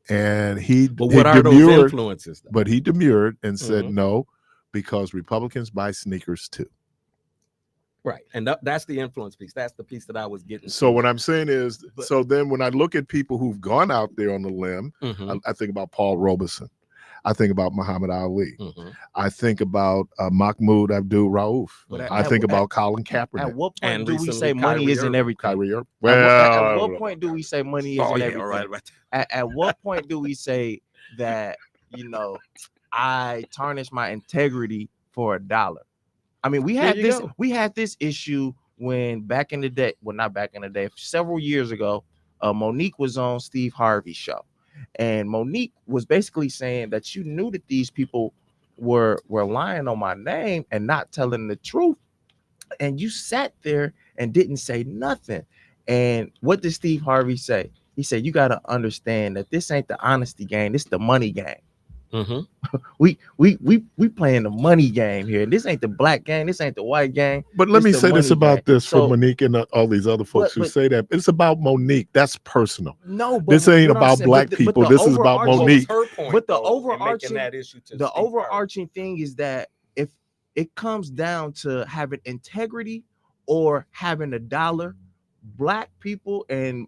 And But what are those influences, though? But he demurred and said no, because Republicans buy sneakers too. Right. And that's the influence piece. That's the piece that I was getting. So what I'm saying is, so then when I look at people who've gone out there on the limb, I think about Paul Robeson. I think about Muhammad Ali. I think about Mahmoud Abdul Rauf. I think about Colin Kaepernick. At what point do we say money isn't everything? Kyrie Irving. At what point do we say money isn't everything? Right. At what point do we say that, I tarnish my integrity for $1? I mean, we had this issue when back in the day, well, not back in the day, several years ago, Monique was on Steve Harvey's show. And Monique was basically saying that you knew that these people were lying on my name and not telling the truth. And you sat there and didn't say nothing. And what did Steve Harvey say? He said, you got to understand that this ain't the honesty game. It's the money game. We playing the money game here. This ain't the black game. This ain't the white game. But let me say this about this for So, Monique and all these other folks who say that. It's about Monique. That's personal. No, but this ain't what I'm about saying- black but people. the This is about overarching- Monique. Her point, But the though, in overarching- making that issue to The Steve overarching thing is that if it comes down to having integrity or having $1, black people and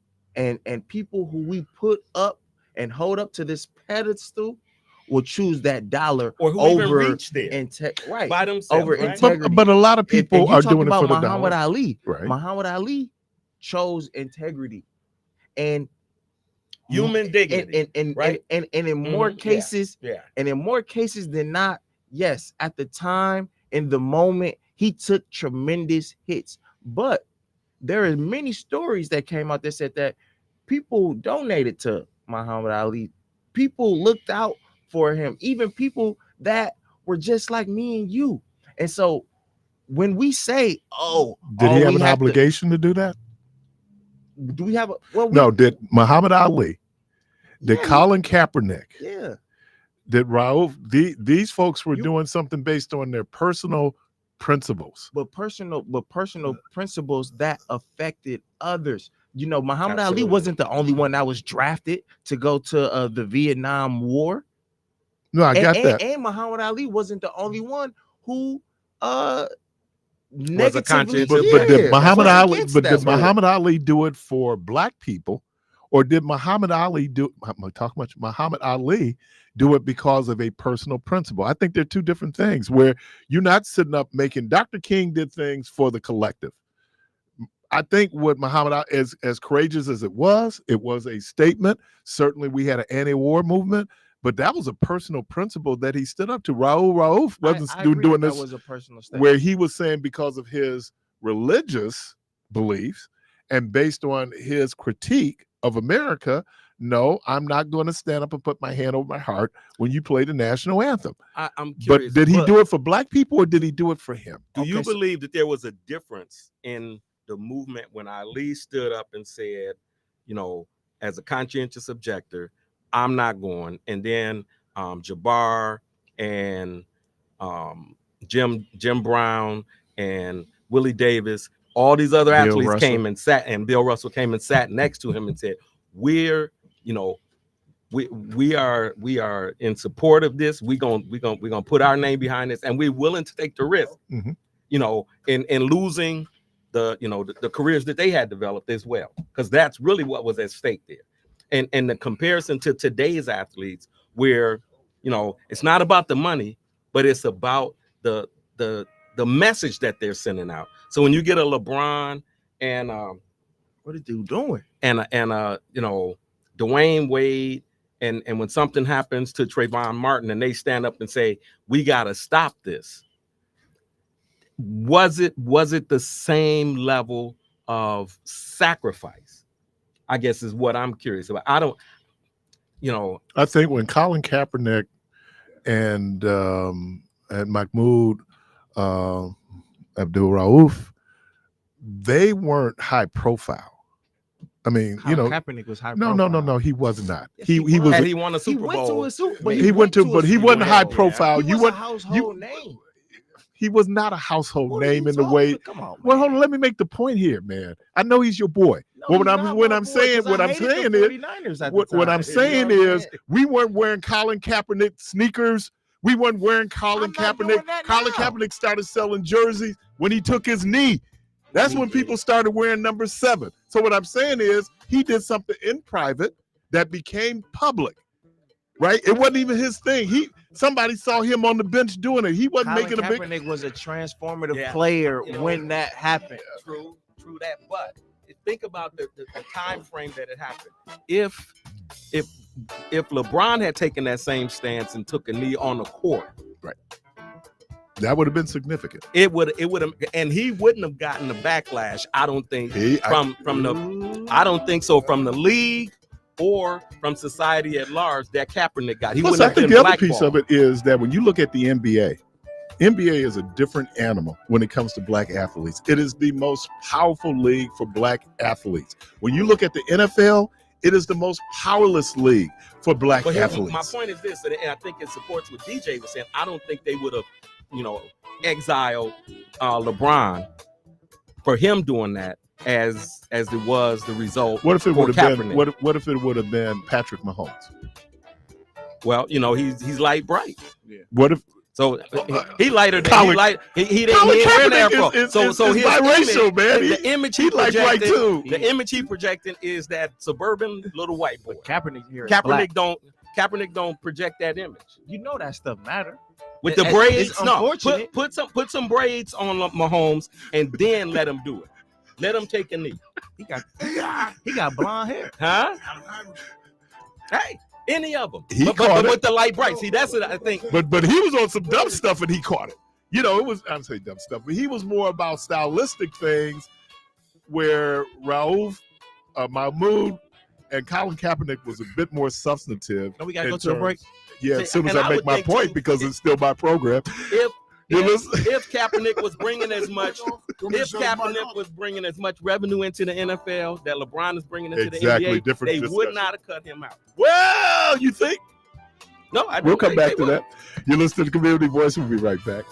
people who we put up and hold up to this pedestal will choose that $1 or who over even reached there right by themselves, over right? integrity. But a lot of people you are talk doing it about for the Muhammad dollar. Ali. Right. Muhammad Ali chose integrity and human dignity, right? And in more cases, and in more cases than not, yes, at the time, in the moment, he took tremendous hits. But there are many stories that came out that said that people donated to Muhammad Ali. People looked out for him, even people that were just like me and you. And so when we say, did he have an obligation to do that? Do we have no, did Muhammad Ali, did Colin Kaepernick, did Rauf, these folks were doing something based on their personal principles. But personal principles that affected others. Muhammad Ali wasn't the only one that was drafted to go to the Vietnam War. No, I got that. And Muhammad Ali wasn't the only one who was a conscientious. But did Muhammad Ali do it for black people, or did Muhammad Ali do it because of a personal principle? I think they're two different things, where you're not sitting up making. Dr. King did things for the collective. I think what Muhammad Ali, as courageous as it was a statement. Certainly we had an anti-war movement, but that was a personal principle that he stood up to. Rauf wasn't doing this. That was a personal statement. Where he was saying because of his religious beliefs and based on his critique of America, no, I'm not going to stand up and put my hand over my heart when you play the national anthem. I'm curious. But did he do it for black people, or did he do it for him? Do you believe that there was a difference in the movement when Ali stood up and said, as a conscientious objector, I'm not going. And then Jabbar and Jim Brown and Willie Davis, all these other Bill athletes Russell. came and sat, and Bill Russell came and sat next to him and said, we're, you know, we are in support of this. We're gonna put our name behind this, and we're willing to take the risk, Mhm. you know, in losing the careers that they had developed as well, because that's really what was at stake there. And the comparison to today's athletes, where, you know, it's not about the money, but it's about the message that they're sending out. So when you get a LeBron and What is dude doing? and you know, Dwayne Wade, and when something happens to Trayvon Martin and they stand up and say, we got to stop this, was it the same level of sacrifice? I guess is what I'm curious about. I don't, you know, I think when Colin Kaepernick and Mahmoud Abdul Rauf, they weren't high profile. I mean, you know, Kaepernick was high no, profile. he was not. Yes, he he was. had he won a He Super went to Bowl. a Super Bowl. He went to, but he wasn't high Bowl. profile. He You was went a household name. He was not a household What are name you in the talking way. about? Come on, Well, man. hold on. Let me make the point here, man. I know he's your boy. No, Well, he's not what my I'm boy, saying, 'cause I hated the 49ers at the what time. I'm saying You know what I'm is, we weren't wearing Colin Kaepernick sneakers. We weren't wearing Colin I'm not Kaepernick. doing that Colin now. Kaepernick started selling jerseys when he took his knee. That's when people started wearing number 7. So what I'm saying is, he did something in private that became public. Right? It wasn't even his thing. Somebody saw him on the bench doing it. He wasn't Colin making a big. Kaepernick was a transformative Yeah. player You know, when that happened. True that. But think about the time frame that it happened. If LeBron had taken that same stance and took a knee on the court, That would have been significant. it would have, and he wouldn't have gotten the backlash. I don't think from the league or from society at large that Kaepernick got. He Plus, wouldn't I have think been the other piece blackballed. of it is that when you look at the NBA is a different animal when it comes to black athletes. It is the most powerful league for black athletes. When you look at the NFL, it is the most powerless league for black But athletes. my point is this, and I think it supports what DJ was saying. I don't think they would have, you know, exiled LeBron for him doing that as it was the result. What if it for would have been? Kaepernick. What if it would have been Patrick Mahomes? Well, you know, he's light bright. What if? So he lighter than Colin- he light. He didn't Colin wear the Kaepernick Afro. is So his biracial, image, man. the image he he like white projected, too. the image he projecting is that suburban little white boy. But Kaepernick here is black. Kaepernick don't project that image. You know that stuff matter. With the It's braids, no. unfortunate. Put some braids on Mahomes and then let him do it. Let him take a knee. He got blonde hair. Huh? Hey, any of them. He But caught it. with the light bright. See, that's what I think. But he was on some dumb stuff and he caught it. You know, it was, I'm saying dumb stuff, but he was more about stylistic things where Rauf, Mahmoud, and Colin Kaepernick was a bit more substantive. No, we gotta in go to a break. Yeah, See, as soon as and I I make would my think, point, too, because it's still my program. If Kaepernick was bringing as much, revenue into the NFL that LeBron is bringing into Exactly, the NBA, different they would discussion. not have cut him out. Well, you think? No, I We'll don't come think back they to would. that. You're listening to Community Voice. We'll be right back.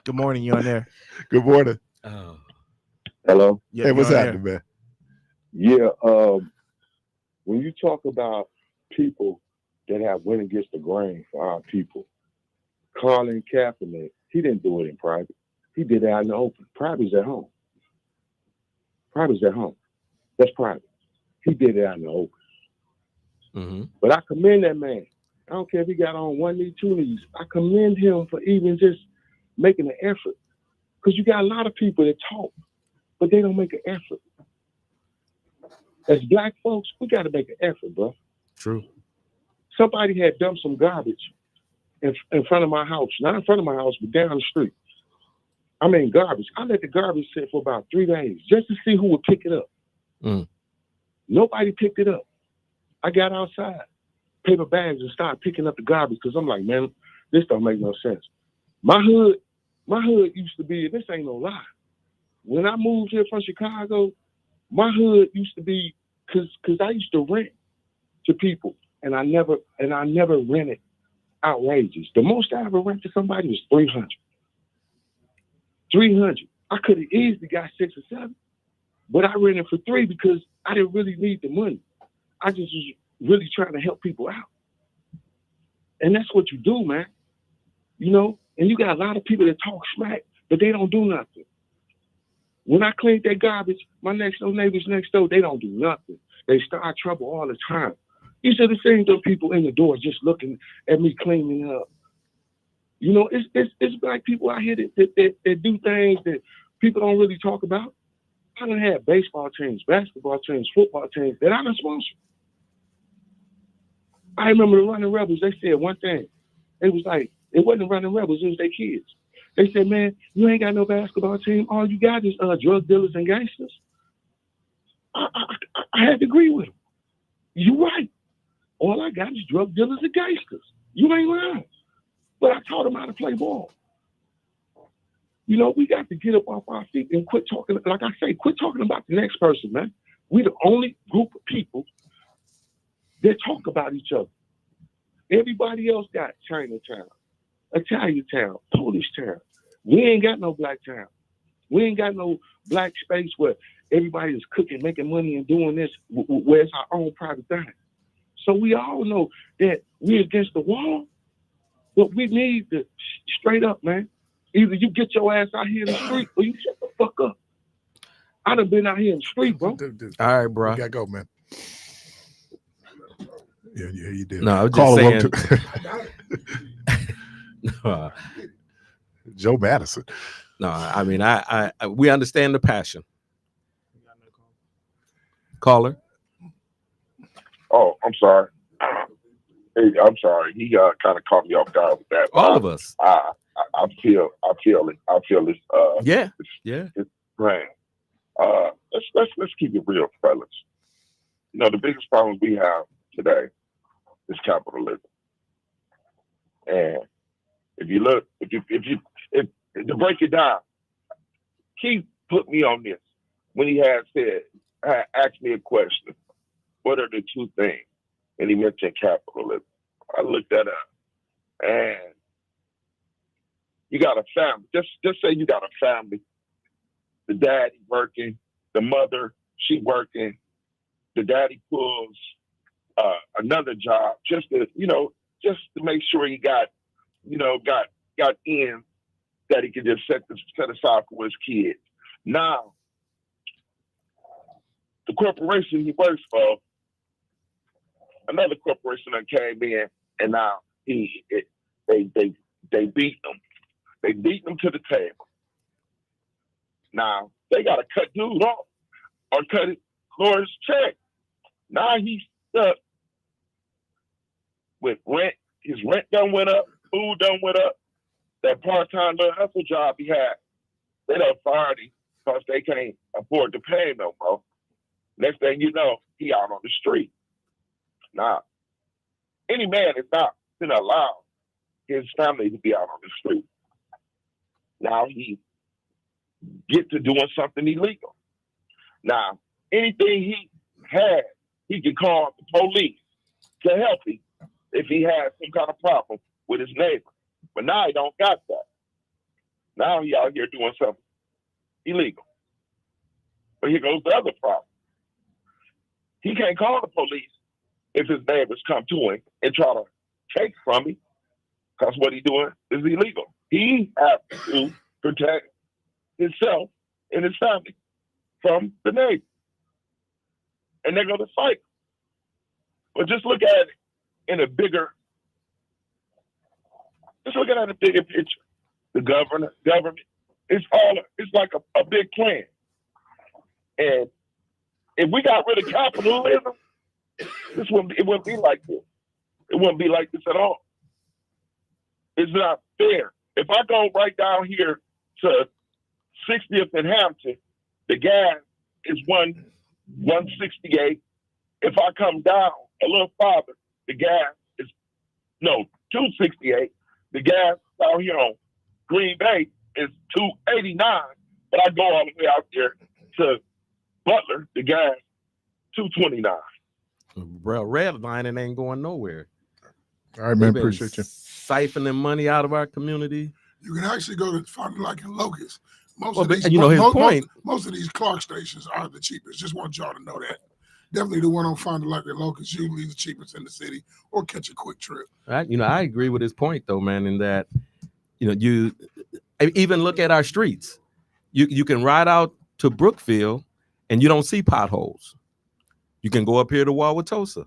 Good morning. You on there? Good morning. Oh, Hello. Yep, Hey, you what's on happening, man? Yeah. When you talk about people that have went against the grain for our people, Colin Kaepernick, he didn't do it in private. He did it out in the open. Private's at home. Private's at home. That's private. He did it out in the open. mm-hmm. But I commend that man. I don't care if he got on one knee, two knees. I commend him for even just making an effort. Because you got a lot of people that talk, but they don't make an effort. As black folks, we got to make an effort, bro. True. Somebody had dumped some garbage in front of my house. Not in front of my house, but down the street. I mean, garbage. I let the garbage sit for about 3 days just to see who would pick it up. Mm. Nobody picked it up. I got outside, paper bags, and started picking up the garbage because I'm like, man, this don't make no sense. My hood used to be, this ain't no lie. When I moved here from Chicago, my hood used to be, cause I used to rent to people, and I never rented outrageous. The most I ever rented to somebody was 300. 300. I could have easily got 6 or 7, but I rented for 3 because I didn't really need the money. I just was really trying to help people out. And that's what you do, man. You know, and you got a lot of people that talk smack, but they don't do nothing. When I cleaned that garbage, my next door neighbors next door, they don't do nothing. They start trouble all the time. You should have seen those people in the door just looking at me cleaning up. You know, it's black people out here that do things that people don't really talk about. I done had baseball teams, basketball teams, football teams that I done sponsored. I remember the Running Rebels, they said one thing. It was like, it wasn't Running Rebels, it was their kids. They said, man, you ain't got no basketball team. All you got is drug dealers and gangsters. I had to agree with them. You right. All I got is drug dealers and gangsters. You ain't lying. But I taught them how to play ball. You know, we got to get up off our feet and quit talking, like I say, quit talking about the next person, man. We the only group of people that talk about each other. Everybody else got Chinatown, Italian town, Polish town. We ain't got no black town. We ain't got no black space where everybody is cooking, making money, and doing this where it's our own private thing. So we all know that we're against the wall, but we need to straight up, man. Either you get your ass out here in the street or you shut the fuck up. I done been out here in the street, bro. All right, bro. You gotta go, man. Yeah, you did. No, I was Call just him saying. up to Joe Madison. No, I mean, I we understand the passion. Caller. Oh, I'm sorry. Hey, I'm sorry. He kind of caught me off guard with that. All of us. I feel it. I feel this. Yeah. It's rain. Let's keep it real, fellas. You know, the biggest problem we have today is capitalism. And if you look, if to break it down, Keith put me on this when he had asked me a question. What are the 2 things? And he mentioned capitalism. I looked that up. And you got a family. Just say you got a family. The daddy working, the mother, she working. The daddy pulls another job just to make sure he got ends that he could just set aside for his kids. Now, the corporation he works for, another corporation that came in, and now they beat him. They beat him to the table. Now they got to cut dude off or cut it for his check. Now he's stuck with rent. His rent done went up. Food done went up. That part-time little hustle job he had, they done fired him because they can't afford to pay him no more. Next thing you know, he out on the street. Now, any man is not going to allow his family to be out on the street. Now he get to doing something illegal. Now, anything he had, he can call the police to help him if he has some kind of problem with his neighbor. But now he don't got that. Now he out here doing something illegal. But here goes the other problem. He can't call the police if his neighbors come to him and try to take from him, because what he's doing is illegal. He has to protect himself and his family from the neighbors. And they're going to fight. But just look at it in a bigger, just looking at a bigger picture. The government, it's like a big plan. And if we got rid of capitalism, it wouldn't be like this. It wouldn't be like this at all. It's not fair. If I go right down here to 60th and Hampton, the gas is 168. If I come down a little farther, the gas is 268. The gas down here on Green Bay is 289. But I go all the way out there to Butler, the gas 229. Bro, redlining ain't going nowhere. All right, man. They've been Appreciate you. Siphoning money out of our community. You can actually go to Fond du Lac and Locust. Most of these Clark stations are the cheapest. Just want y'all to know that. Definitely the one on Fond du Lac and Locust, usually the cheapest in the city, or catch a quick trip. Right? I agree with his point though, man, in that, you even look at our streets. You can ride out to Brookfield and you don't see potholes. You can go up here to Wauwatosa.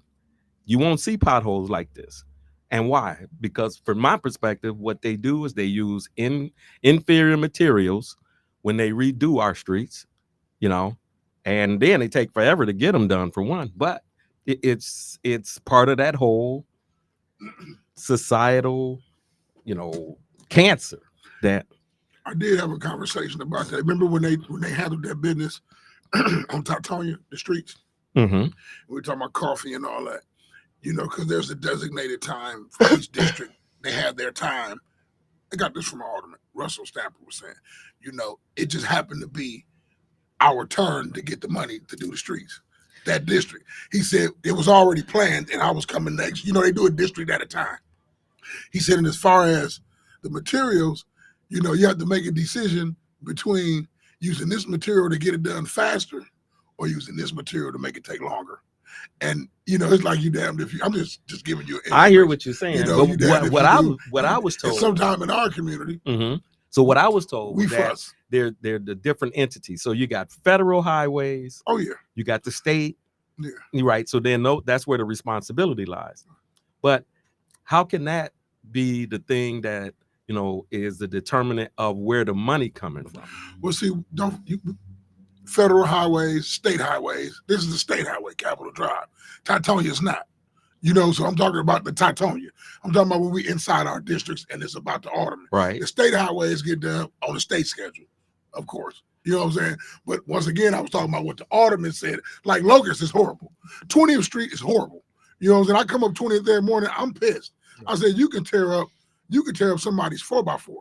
You won't see potholes like this. And why? Because from my perspective, what they do is they use inferior materials when they redo our streets, and then they take forever to get them done, for one. But it's part of that whole societal, cancer that. I did have a conversation about that. Remember when they handled that business on Teutonia, the streets? Mm-hmm. We were talking about coffee and all that, because there's a designated time for each district. They have their time. I got this from Alderman Russell Stamper was saying, it just happened to be our turn to get the money to do the streets. That district. He said it was already planned and I was coming next. They do a district at a time. He said, and as far as the materials, you have to make a decision between using this material to get it done faster or using this material to make it take longer. And it's like you damned if you. I'm just giving you. I hear what you're saying. But what I was told. Sometime in our community. Mm-hmm. So what I was told we was that they're the different entities. So you got federal highways. Oh yeah. You got the state. Yeah. Right. So then that's where the responsibility lies. But how can that be the thing that is the determinant of where the money coming from? Well, see, federal highways, state highways. This is the state highway, Capitol Drive. Teutonia is not. So I'm talking about the Teutonia. I'm talking about when we inside our districts and it's about the alderman. Right. The state highways get done on the state schedule, of course. You know what I'm saying? But once again, I was talking about what the alderman said. Like Locust is horrible. 20th Street is horrible. You know what I'm saying? I come up 20th every morning, I'm pissed. I said, you can tear up somebody's 4x4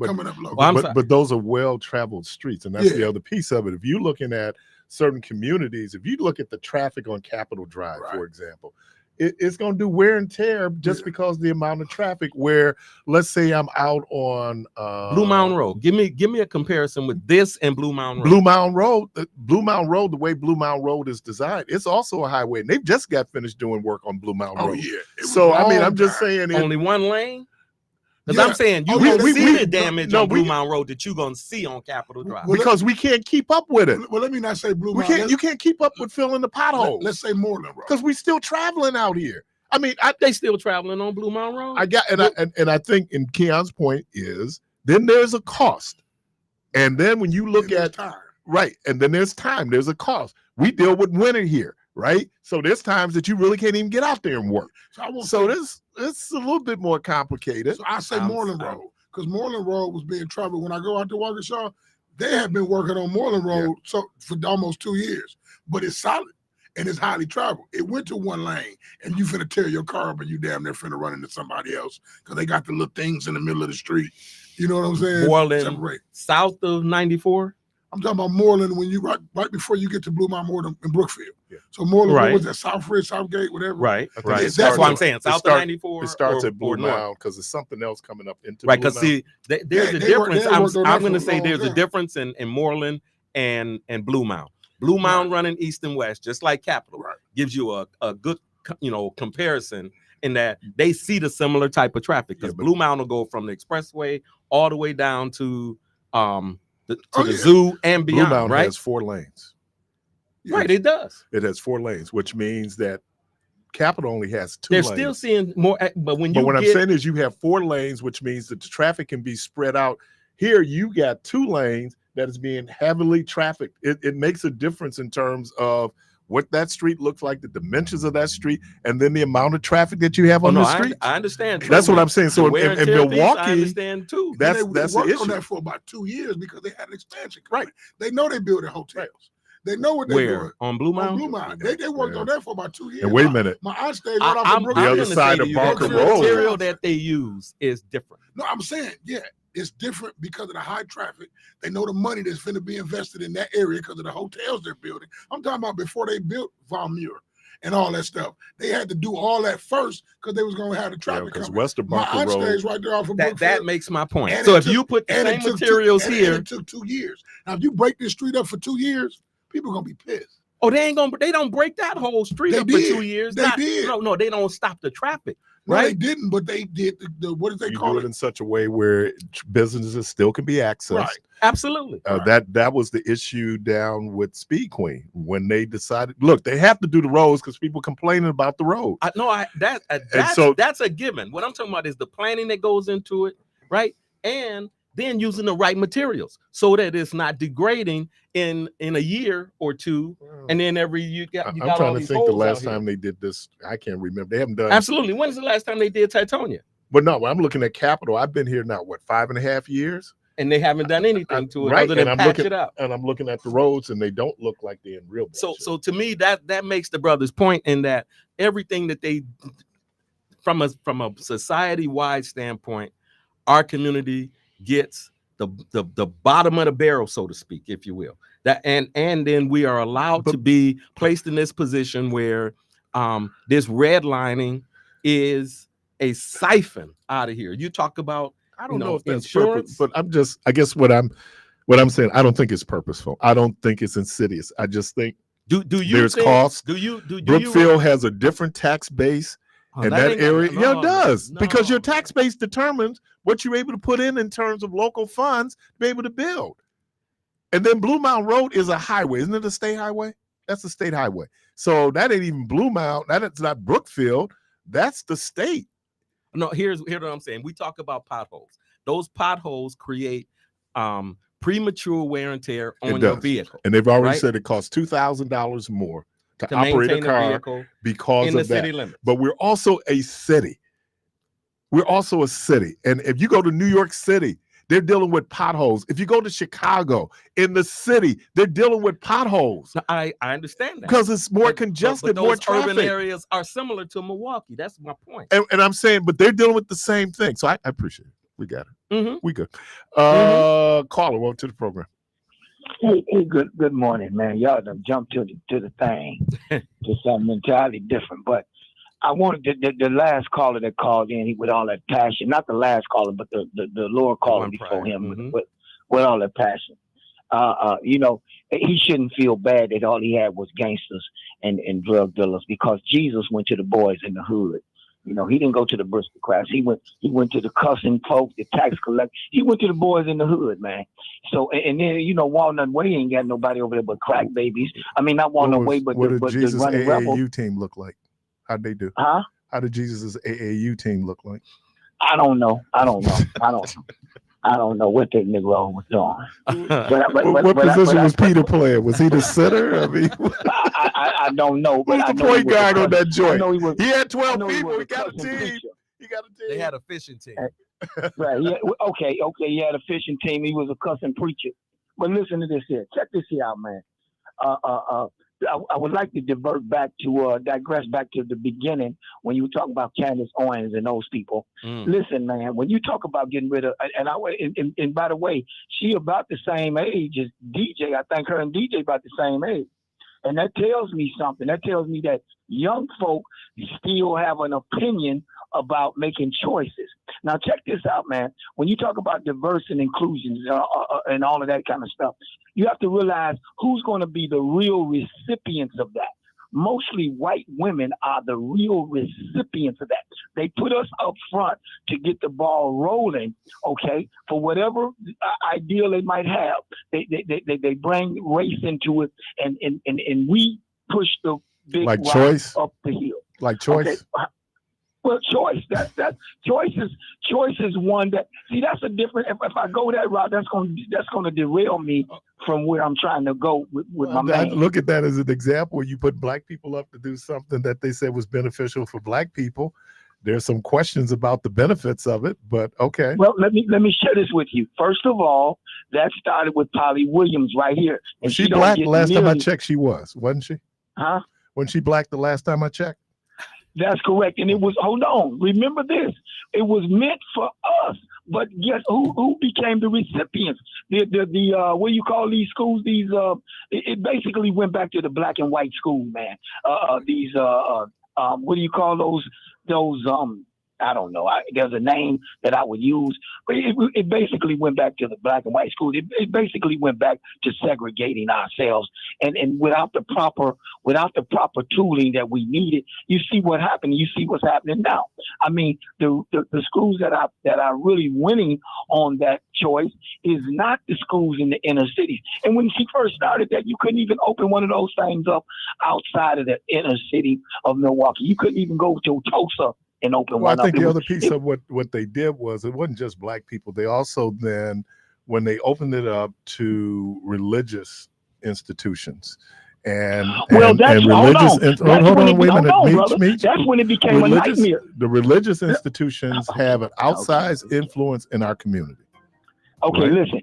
coming up Locust. But those are well-traveled streets, and that's the other piece of it. If you're looking at certain communities, if you look at the traffic on Capitol Drive, for example, it's going to do wear and tear just because the amount of traffic. Where, let's say I'm out on Blue Mountain Road. Give me a comparison with this and Blue Mountain Road. Blue Mountain Road, the way Blue Mountain Road is designed, it's also a highway, and they've just got finished doing work on Blue Mountain Road. Yeah. So I'm just saying, only one lane. Because I'm saying you can see the damage on Blue Mountain Road that you're gonna see on Capitol Drive. Because we can't keep up with it. Well, let me not say Blue Mountain. You can't keep up with filling the potholes. Let's say Moreland Road. Because we're still traveling out here. I mean, they still traveling on Blue Mountain Road. I think, in Keon's point is, then there's a cost, and then when you look at time, right, and then there's time. There's a cost. We deal with winter here, right? So there's times that you really can't even get out there and work. So it's a little bit more complicated. So I say Moreland Road, because Moreland Road was being troubled. When I go out to Waukesha, they have been working on Moreland Road for almost 2 years, but it's solid and it's highly traveled. It went to one lane, and you finna tear your car up, and you damn near finna run into somebody else because they got the little things in the middle of the street. You know what I'm saying? Moreland, south of 94. I'm talking about Moreland when you right before you get to Blue Mountain Moreland in Brookfield. So Moreland, Right. what was that? Southridge, Southgate, whatever. Right, I think right. it That's starts what I'm at- saying. it South of start- 94. It starts or, at Blue or north. Mound because there's something else coming up into Right, Blue because Mound. see, there's a they difference. worked on that I'm for going to a say there's a long difference in Moreland and Blue Mound. Blue Mound running east and west, just like Capitol, gives you a good comparison in that they see the similar type of traffic. Because Blue Mound will go from the expressway all the way down to the zoo and Blue beyond. Mound right, has 4 lanes. right, it does. It has 4 lanes, which means that Capitol only has 2 They're lanes. still seeing more, but when you what I'm get, saying is you have 4 lanes, which means that the traffic can be spread out. Here you got 2 lanes that is being heavily trafficked. It makes a difference in terms of what that street looks like, the dimensions of that street, and then the amount of traffic that you have on the street. I understand. That's what I'm saying. So in Milwaukee, I understand too. That's they the worked issue. on that for about 2 years because they had an expansion. Right. They know they building hotels. They know what they're Where doing. on Blue Mound? On Blue Mound. They worked on that for about 2 years. And wait a minute. My aunt stays right off I'm of the other gonna side say of to you that Barker the Road. material that they use is different. No, I'm saying, yeah, it's different because of the high traffic. They know the money that's going to be invested in that area because of the hotels they're building. I'm talking about before they built Von Muir and all that stuff. They had to do all that first because they was going to have the traffic because coming. west of My Barker aunt Road, stays right there off of That Brookfield. makes my point. And So it if took- you put the and same it took materials and here, it took 2 years. Now, if you break this street up for 2 years, people are going to be pissed. oh, they don't break that whole street They up did. for 2 years. They did. No, they don't stop the traffic. No, Right? they didn't, but they did the what did they you call do it? it in such a way where businesses still can be accessed. Right. Absolutely. That was the issue down with Speed Queen when they decided, look, they have to do the roads because people complaining about the road. That's a given. What I'm talking about is the planning that goes into it, right? And then using the right materials so that it's not degrading in a year or two, and then you got I'm all trying to these think the holes last out here. time they did this. I can't remember. They haven't done. Absolutely. When is the last time they did Titonia? But no, I'm looking at Capitol. I've been here now, 5.5 years? And they haven't done anything to it Right, other than and I'm patch looking- it up. And I'm looking at the roads, and they don't look like they're in real bad shape. So to me, that makes the brothers' point in that everything that they, from a society-wide standpoint, our community gets the bottom of the barrel, so to speak, if you will. That and then we are allowed to be placed in this position where this redlining is a siphon out of here. You talk about, I don't know if that's insurance, purpose, but I guess what I'm saying, I don't think it's purposeful. I don't think it's insidious. I just think do you there's think, cost. do you Brookfield has a different tax base. And that ain't area, got- yeah, it does, because your no. tax base determines what you're able to put in terms of local funds to be able to build. And then Blue Mound Road is a highway, isn't it? A state highway? That's a state highway. So that ain't even Blue Mound. That's not Brookfield. That's the state. No, here's what I'm saying. We talk about potholes. Those potholes create premature wear and tear on your vehicle. And they've already right? said it costs $2,000 more to maintain operate a car vehicle because in the of that. city limits. But we're also a city. We're also a city. And if you go to New York City, they're dealing with potholes. If you go to Chicago, in the city, they're dealing with potholes. No, I understand that. Because it's more congested, but more those urban traffic. areas are similar to Milwaukee. That's my point. And I'm saying, but they're dealing with the same thing. So I appreciate it. We got it. Mm-hmm. We good. Caller, welcome to the program. Hey, good morning, man. Y'all done jumped to the thing, to something entirely different. But I wanted the last caller that called in, he with all that passion. Not the last caller, but the lower caller before him with all that passion. He shouldn't feel bad that all he had was gangsters and drug dealers, because Jesus went to the boys in the hood. You know, he didn't go to the aristocrats. He went to the cussing folk, the tax collector. He went to the boys in the hood, man. So, and then, Walnut Way ain't got nobody over there but crack babies. I mean, not Walnut Way, but what did the Jesus' running rebel. AAU team look like? How'd they do? Huh? How did Jesus' AAU team look like? I don't know. I don't know what that Negro was doing. What position was Peter playing? Was he the center? I mean, I don't know. Who's the point guard on that joint? He had 12 he people. was He a got a cousin team. preacher. He got a team. They had a fishing team. Right. Yeah. Okay. He had a fishing team. He was a cussing preacher. But listen to this here. Check this here out, man. I would like to digress back to the beginning when you talk about Candace Owens and those people. Listen, man, when you talk about getting rid of, and by the way, she about the same age as DJ. I think her and DJ about the same age. And that tells me something. That tells me that young folk still have an opinion about making choices. Now, check this out, man. When you talk about diversity and inclusion and all of that kind of stuff, you have to realize who's going to be the real recipients of that. Mostly white women are the real recipients of that. They put us up front to get the ball rolling, okay, for whatever ideal they might have. They bring race into it, and we push the big Like rock choice? up the hill. Like choice? Okay. Well, choice. That choice is one that, see, that's a different. If I go that route, that's gonna derail me from where I'm trying to go with my man. Look at that as an example. You put black people up to do something that they said was beneficial for black people. There's some questions about the benefits of it, but okay. Well, let me share this with you. First of all, that started with Polly Williams right here. And she black the last time I checked, she wasn't she? Huh? When she black the last time I checked? That's correct. And it was, hold on, remember this. It was meant for us. But guess who became the recipients? The what do you call these schools? It basically went back to the black and white school, man. What do you call those I don't know. There's a name that I would use, but it basically went back to the black and white school. It basically went back to segregating ourselves, and without the proper tooling that we needed. You see what happened. You see what's happening now. I mean, the schools that are really winning on that choice is not the schools in the inner cities. And when she first started that, you couldn't even open one of those things up outside of the inner city of Milwaukee. You couldn't even go to Tulsa and open one up. I think the other piece of what they did was, it wasn't just black people. They also then, when they opened it up to religious institutions and religious, hold on, wait a minute, that's when it became a nightmare. The religious institutions have an outsized influence in our community. Okay, right? Listen,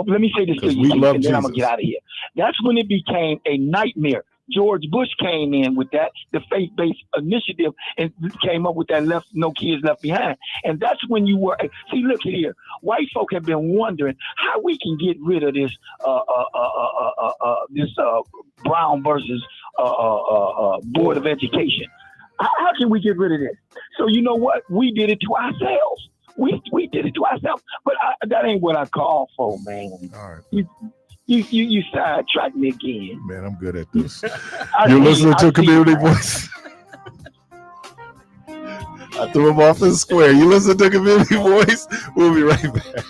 let me say this to you, and then I'm gonna get out of here. That's when it became a nightmare. George Bush came in with that, the faith-based initiative, and came up with that No Kids Left Behind. And that's when you were, see, look here, white folk have been wondering how we can get rid of this Brown versus Board of Education. How can we get rid of this? So you know what? We did it to ourselves. We did it to ourselves. But that ain't what I call for, man. All right. You sidetracked me again. Man, I'm good at this. You're listening to Community Voice. I threw him off the square. You listen to Community Voice. We'll be right back.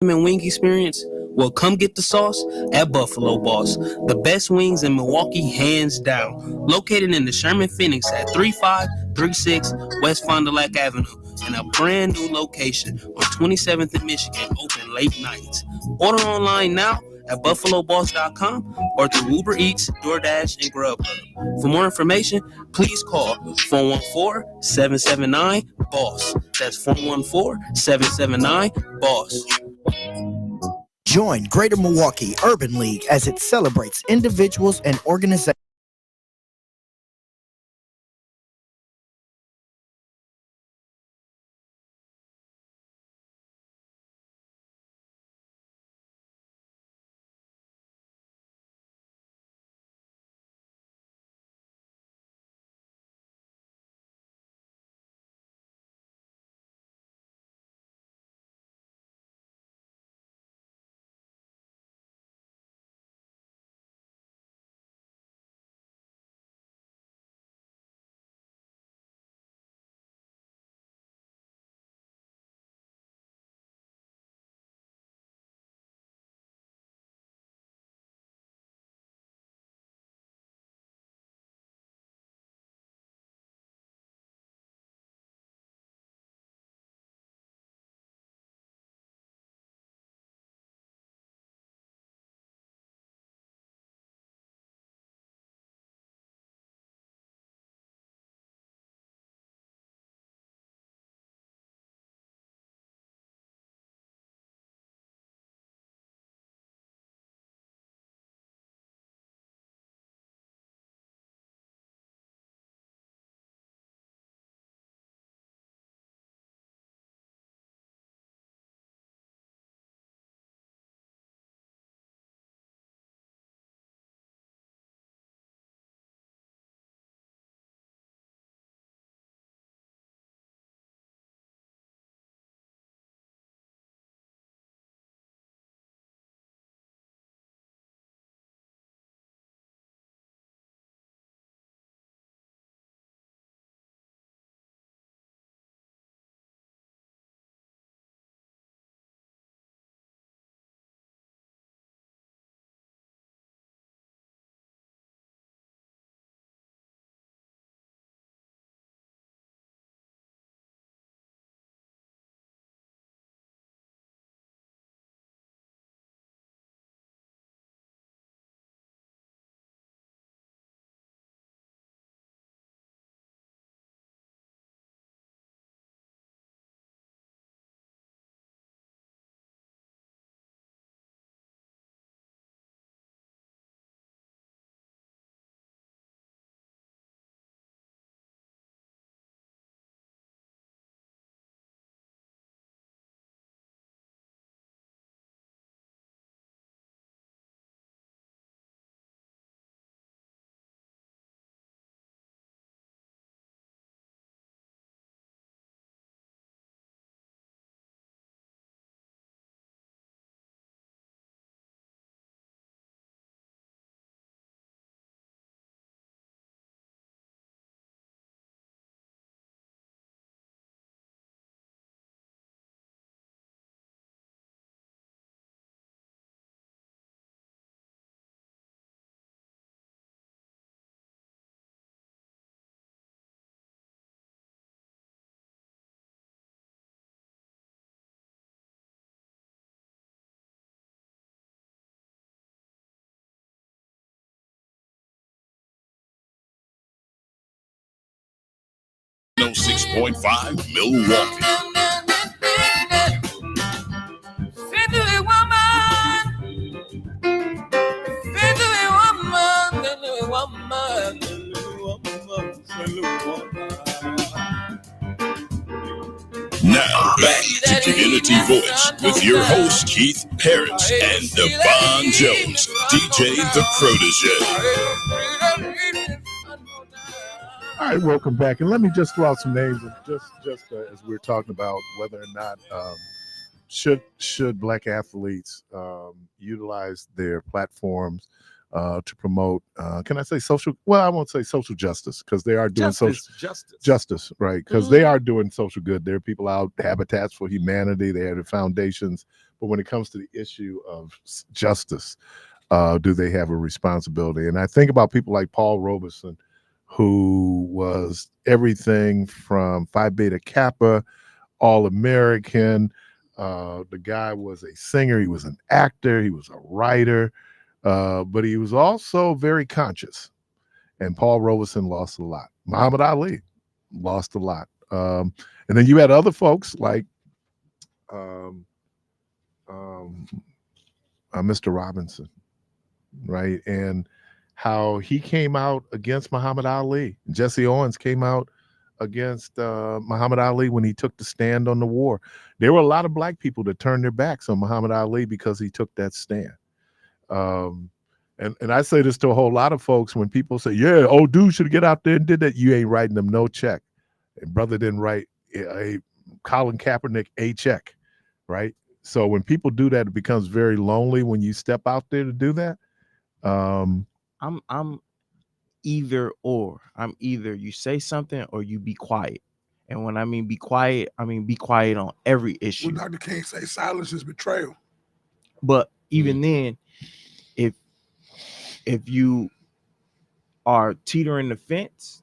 wing experience? Well, come get the sauce at Buffalo Boss. The best wings in Milwaukee, hands down. Located in the Sherman Phoenix at 3536 West Fond du Lac Avenue, in a brand new location on 27th and Michigan, open late nights. Order online now at buffaloboss.com or through Uber Eats, DoorDash, and Grubhub. For more information, please call 414-779-BOSS. That's 414-779-BOSS. Join Greater Milwaukee Urban League as it celebrates individuals and organizations. No 6.5 Milwaukee. Now back to Community Voice with your host Keith Parris and Devon Jones, DJ the Protege. All right, welcome back, and let me just throw out some names, and just as we're talking about whether or not should Black athletes utilize their platforms to promote, can I say social? Well, I won't say social justice, because they are doing justice, right? Because they are doing social good. There are people out, Habitats for Humanity, they have the foundations, but when it comes to the issue of justice, do they have a responsibility? And I think about people like Paul Robeson, who was everything from Phi Beta Kappa, All-American. The guy was a singer, he was an actor, he was a writer, but he was also very conscious. And Paul Robeson lost a lot. Muhammad Ali lost a lot. And then you had other folks like Mr. Robinson, right? And how he came out against Muhammad Ali. Jesse Owens came out against Muhammad Ali when he took the stand on the war. There were a lot of black people that turned their backs on Muhammad Ali because he took that stand. And I say this to a whole lot of folks when people say, yeah, old dude should get out there and did that. You ain't writing them no check. And brother didn't write a Colin Kaepernick a check, right? So when people do that, it becomes very lonely when you step out there to do that. I'm either or. I'm either you say something or you be quiet. And when I mean be quiet, I mean be quiet on every issue. Well, Dr. King say silence is betrayal. But even then, if you are teetering the fence,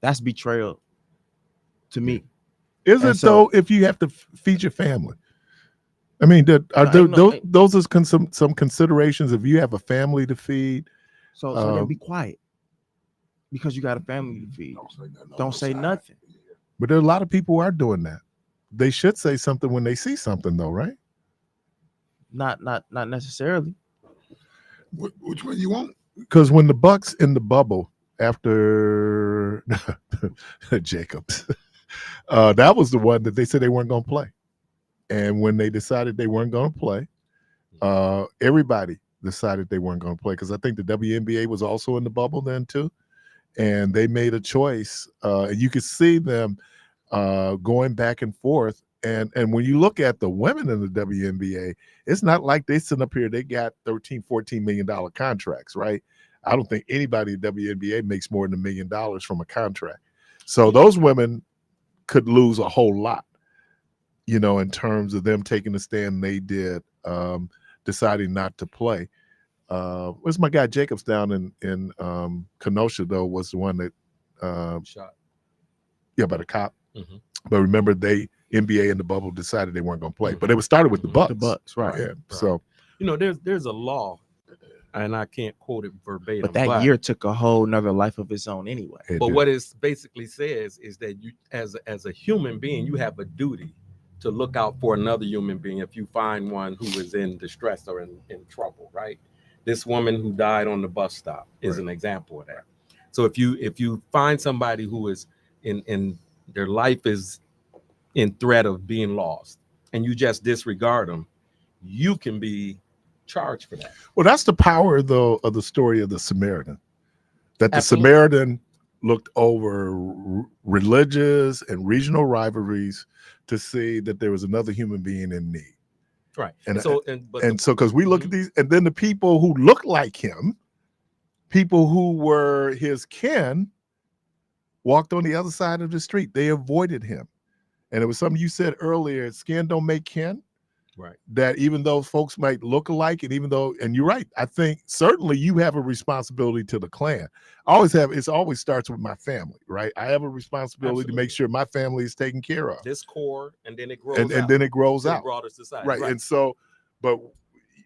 that's betrayal to me. Is it though if you have to feed your family? I mean, those are some considerations if you have a family to feed. So then be quiet because you got a family to feed. Don't say nothing. But there are a lot of people who are doing that. They should say something when they see something, though, right? Not necessarily. Which one you want? Because when the Bucks in the bubble after Jacobs, that was the one that they said they weren't going to play. And when they decided they weren't going to play, everybody decided they weren't going to play because I think the WNBA was also in the bubble then too. And they made a choice. And you could see them going back and forth. And when you look at the women in the WNBA, it's not like they sit up here, they got $13, $14 million contracts, right? I don't think anybody in the WNBA makes more than $1 million from a contract. So those women could lose a whole lot, you know, in terms of them taking the stand they did, deciding not to play. Where's my guy Jacobs down in Kenosha, though, was the one that shot. Yeah, by the cop. Mm-hmm. But remember, NBA in the bubble decided they weren't going to play. But it was started with the Bucks. The Bucks, right. Yeah. Right. So, you know, there's a law, and I can't quote it verbatim. But that year took a whole nother life of its own anyway. But what it basically says is that you, as a human being, you have a duty to look out for another human being if you find one who is in distress or in trouble, right? This woman who died on the bus stop is an example of that. So if you find somebody who is in their life is in threat of being lost and you just disregard them, you can be charged for that. Well, that's the power, though, of the story of the Samaritan. That the Absolutely. Samaritan looked over religious and regional rivalries to see that there was another human being in need. Right. And so because we look at these, and then the people who look like him, people who were his kin, walked on the other side of the street. They avoided him. And it was something you said earlier, skin don't make kin. Right. That even though folks might look alike, and even though, and you're right, I think certainly you have a responsibility to the clan. It always starts with my family, right? I have a responsibility to make sure my family is taken care of. This core, and then it grows and out then it grows to the out. broader society. Right. And so, but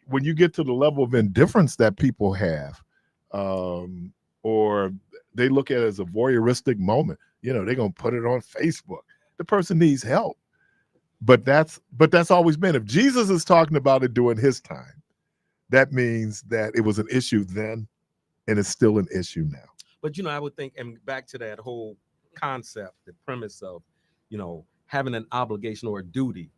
when you get to the level of indifference that people have, or they look at it as a voyeuristic moment, you know, they're gonna put it on Facebook. The person needs help. But that's always been. If Jesus is talking about it during his time, that means that it was an issue then, and it's still an issue now. But you know, I would think, and back to that whole concept, the premise of, you know, having an obligation or a duty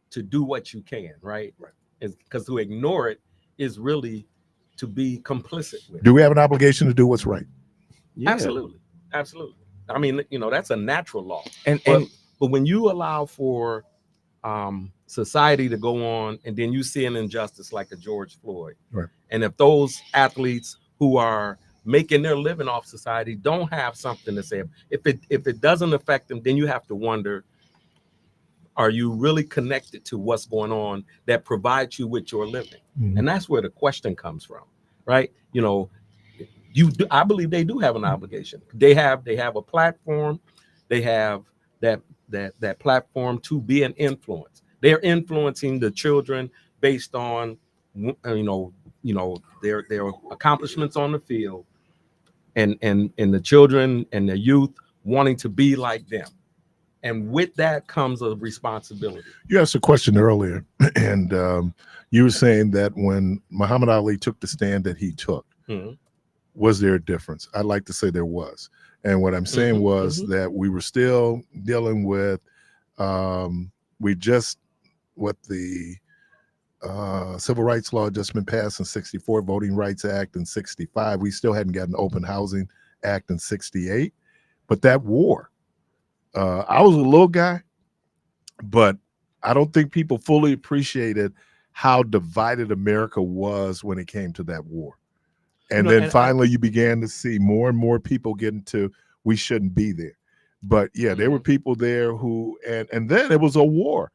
to do what you can, right? Right. Because to ignore it is really to be complicit with. Do we have an obligation to do what's right? Yeah. Absolutely. I mean, you know, that's a natural law. But when you allow for society to go on, and then you see an injustice like a George Floyd, right? And if those athletes who are making their living off society don't have something to say, if it doesn't affect them, then you have to wonder, Are you really connected to what's going on that provides you with your living? Mhm. And that's where the question comes from, right? You know, I believe they do have an obligation. They have a platform. They have that platform to be an influence. They're influencing the children based on their accomplishments on the field, and the children and the youth wanting to be like them. And with that comes a responsibility. You asked a question earlier, and you were saying that when Muhammad Ali took the stand that he took, Mhm. was there a difference? I'd like to say there was. And what I'm saying was that we were still dealing with what the civil rights law just been passed in 64, Voting Rights Act in 65. We still hadn't got an Open Housing Act in 68. But that war, I was a little guy, but I don't think people fully appreciated how divided America was when it came to that war. And then finally you began to see more and more people get into, we shouldn't be there. But yeah, there were people there who, and then it was a war,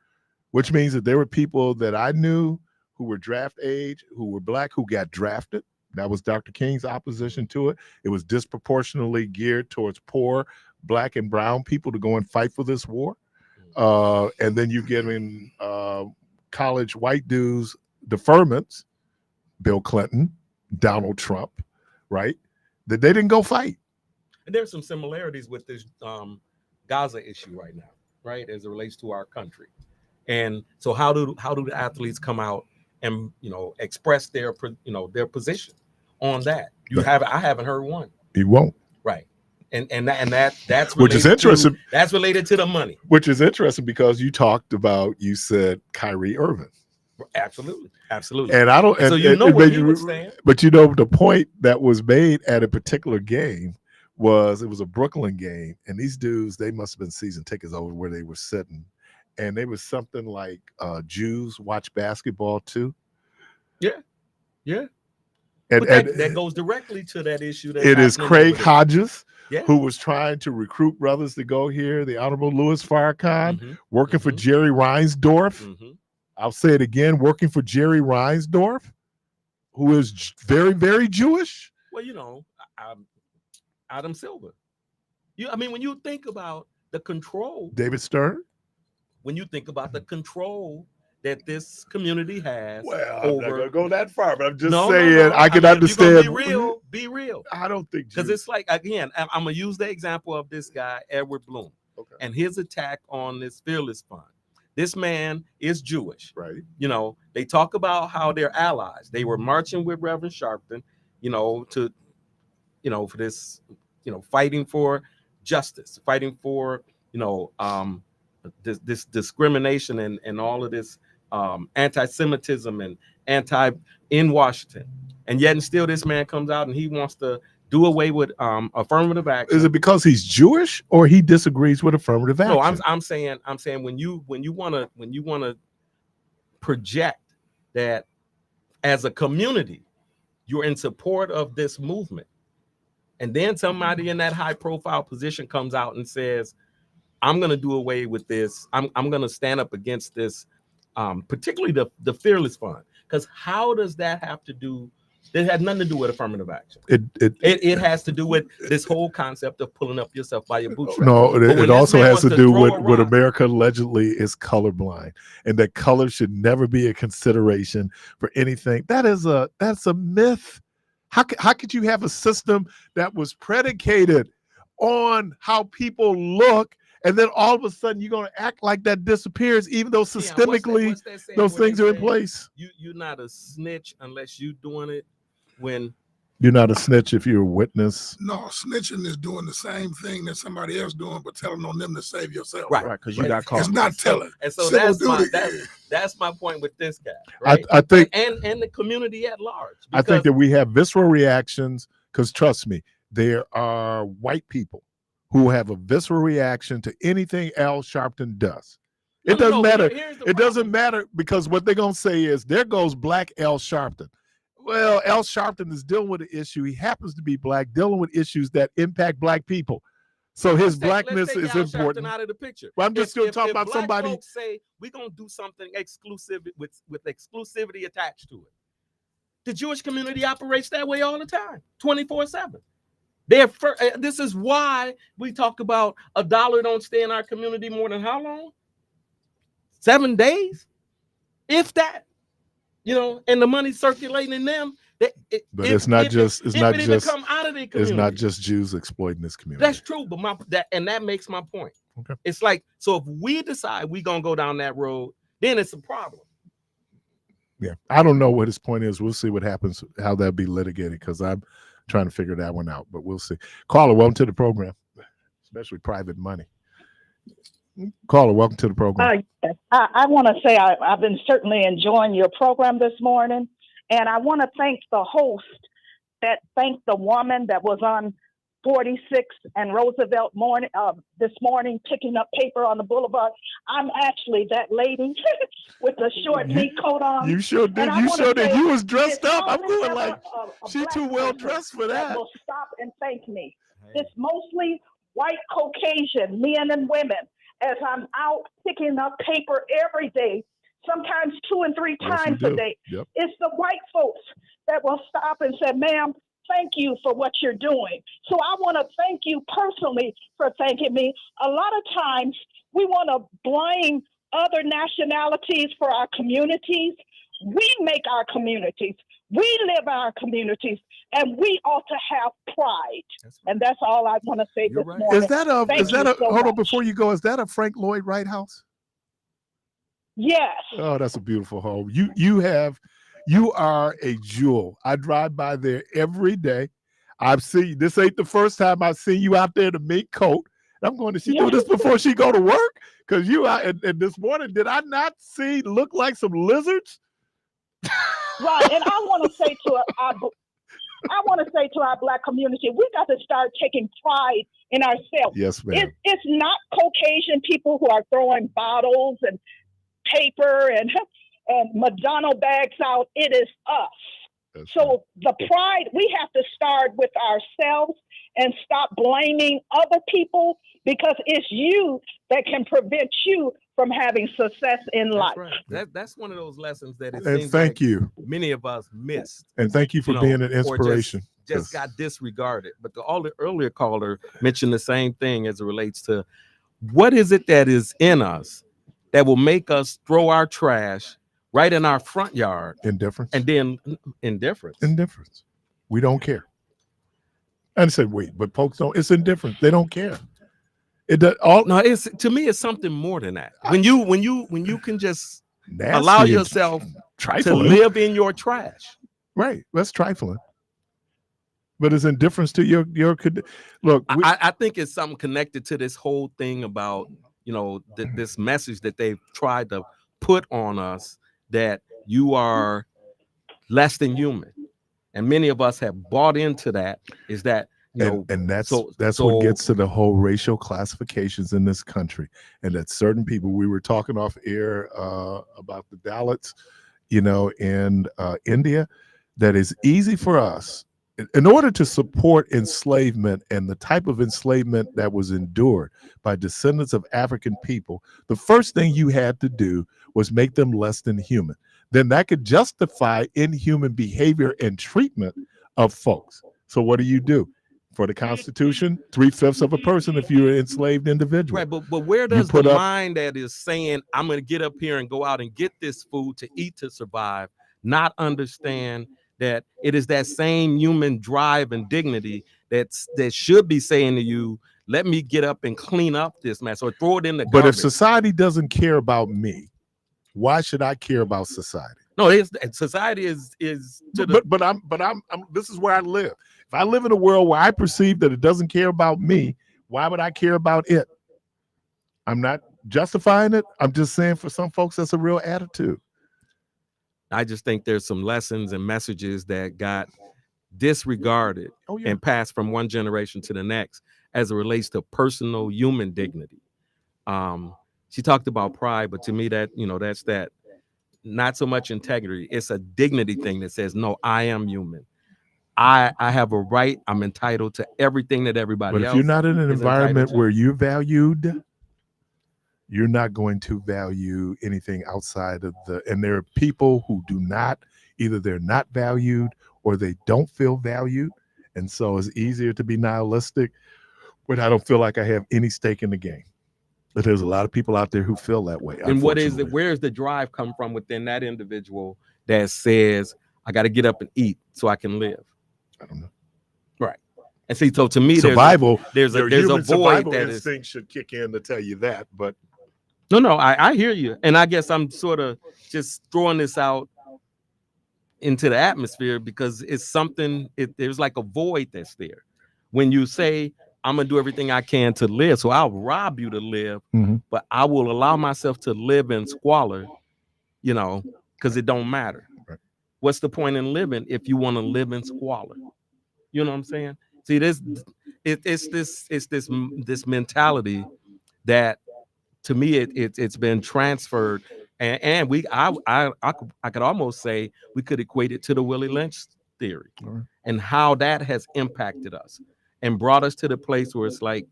which means that there were people that I knew who were draft age, who were black, who got drafted. That was Dr. King's opposition to it. It was disproportionately geared towards poor black and brown people to go and fight for this war. And then you get in college white dudes deferments, Bill Clinton, Donald Trump, right? That they didn't go fight. And there's some similarities with this Gaza issue right now, right, as it relates to our country. And so how do the athletes come out and express their position on that? I haven't heard one. You won't. Right. That's which is interesting. That's related to the money. Which is interesting because you said Kyrie Irving. Absolutely. And I don't. And, so where he would stand. But the point that was made at a particular game was it was a Brooklyn game, and these dudes, they must have been season tickets over where they were sitting, and they was something like Jews watch basketball too. Yeah. And that goes directly to that issue. It is Craig Hodges, yeah, who was trying to recruit brothers to go here. The Honorable Louis Farrakhan, working for Jerry Reinsdorf. I'll say it again, working for Jerry Reinsdorf, who is very, very Jewish. Well, Adam Silver. When you think about the control, David Stern. When you think about the control that this community has, I'm not gonna go that far, but I'm just saying I can understand. Be real. I don't think because it's like, again, I'm gonna use the example of this guy Edward Bloom, and his attack on this Fearless Fund. This man is Jewish, right? They talk about how they're allies. They were marching with Reverend Sharpton, for this, fighting for justice, fighting for, this discrimination and all of this anti-Semitism and in Washington. And yet and still this man comes out and he wants to do away with affirmative action. Is it because he's Jewish or he disagrees with affirmative action? No, I'm saying when you want to project that as a community you're in support of this movement, and then somebody in that high profile position comes out and says, I'm going to do away with this. I'm going to stand up against this, particularly the Fearless Fund. Because how does that have to do? It had nothing to do with affirmative action. It has to do with this whole concept of pulling up yourself by your bootstraps. No, it also has to do with what America allegedly is colorblind, and that color should never be a consideration for anything. That's a myth. How could you have a system that was predicated on how people look, and then all of a sudden you're going to act like that disappears, even though systemically those things are in place? You're not a snitch unless you're doing it when you're not a snitch if you're a witness. No, snitching is doing the same thing that somebody else doing, but telling on them to save yourself. Right, because you got caught. It's not telling. And so that's my point with this guy. Right? I think, and the community at large. I think that we have visceral reactions because, trust me, there are white people who have a visceral reaction to anything Al Sharpton does. It doesn't matter. It doesn't matter because what they're going to say is, there goes black Al Sharpton. Well, Al Sharpton is dealing with an issue. He happens to be black, dealing with issues that impact black people. So his Let's blackness take is Al important. Sharpton out of the picture. Well, I'm just going to talk if about black somebody. folks say we're gonna do something exclusive with exclusivity attached to it. The Jewish community operates that way all the time, 24/7. This is why we talk about a dollar don't stay in our community more than how long? 7 days, if that. And the money circulating in them. But it's not just come out of the community. It's not just Jews exploiting this community. That's true, but that makes my point. Okay. It's like, so if we decide we're gonna go down that road, then it's a problem. Yeah, I don't know what his point is. We'll see what happens, how that'll be litigated, because I'm trying to figure that one out. But we'll see. Caller, welcome to the program, especially private money. Caller, welcome to the program. I want to say I've been certainly enjoying your program this morning, and I want to thank the host that thanked the woman that was on 46th and Roosevelt this morning picking up paper on the boulevard. I'm actually that lady with the short meat coat on. You sure did. You sure did. You was dressed up. I'm going like, she's too well dressed for that. Will stop and thank me. It's mostly white Caucasian men and women. As I'm out picking up paper every day, sometimes 2 and 3 times a day. Yep. It's the white folks that will stop and say, ma'am, thank you for what you're doing. So I want to thank you personally for thanking me. A lot of times we want to blame other nationalities for our communities. We make our communities. We live our communities, and we ought to have pride. And that's all I want to say this morning. Is that hold on, before you go, is that a Frank Lloyd Wright house? Yes. Oh, that's a beautiful home. You are a jewel. I drive by there every day. I've seen, this ain't the first time I've seen you out there in a mink coat. I'm going, did she do this before she go to work? Because you out, and this morning, did I not look like some lizards? Right, and I want to say to our Black community, we got to start taking pride in ourselves. Yes, ma'am. It's not Caucasian people who are throwing bottles and paper and Madonna bags out. It is us. So the pride, we have to start with ourselves and stop blaming other people, because it's you that can prevent you from having success in life. Right. That's one of those lessons that it And seems thank like you. many of us missed. And thank you for being an or inspiration. Just got disregarded. But the earlier caller mentioned the same thing as it relates to what is it that is in us that will make us throw our trash right in our front yard. Indifference. And then indifference. Indifference. We don't care. And I said, wait, but folks don't. It's indifference. They don't care. It does all. No, to me, it's something more than that. When you can just Nasty allow and yourself to trifling. live in your trash. Right. That's trifling. But it's indifference to your look. I think it's something connected to this whole thing about, this message that they've tried to put on us, that you are less than human. And many of us have bought into that, is that, and that's what gets to the whole racial classifications in this country. And that certain people, we were talking off air about the Dalits, in India, that is easy for us, in order to support enslavement and the type of enslavement that was endured by descendants of African people. The first thing you had to do was make them less than human. Then that could justify inhuman behavior and treatment of folks. So what do? For the Constitution, 3/5 of a person if you're an enslaved individual. Right, but where does the mind that is saying, I'm going to get up here and go out and get this food to eat to survive, not understand that it is that same human drive and dignity that should be saying to you, let me get up and clean up this mess or throw it in the garbage. But if society doesn't care about me, why should I care about society? No, society is but I'm this is where I live. If I live in a world where I perceive that it doesn't care about me, why would I care about it? I'm not justifying it. I'm just saying, for some folks, that's a real attitude. I just think there's some lessons and messages that got disregarded and passed from one generation to the next as it relates to personal human dignity. She talked about pride, but to me, that that's not so much integrity. It's a dignity thing that says, no, I am human. I have a right. I'm entitled to everything that everybody But else. if you're not in an is entitled environment to. where you're valued, you're not going to value anything outside of and there are people who do not, either they're not valued or they don't feel valued. And so it's easier to be nihilistic when I don't feel like I have any stake in the game. But there's a lot of people out there who feel that way. And what is it? Unfortunately. Where is the drive come from within that individual that says, I got to get up and eat so I can live? I don't know. Right. And see, so to me, survival, there's a human void survival that is. instinct should kick in to tell you that. But No, I hear you. And I guess I'm sort of just throwing this out into the atmosphere because it's something, there's like a void that's there. When you say, I'm going to do everything I can to live, so I'll rob you to live, but I will allow myself to live in squalor, you know, because it don't matter. Right. What's the point in living if you want to live in squalor? You know what I'm saying? See, it's this mentality that, to me, it's been transferred, and I could almost say we could equate it to the Willie Lynch theory, and how that has impacted us and brought us to the place where it's like,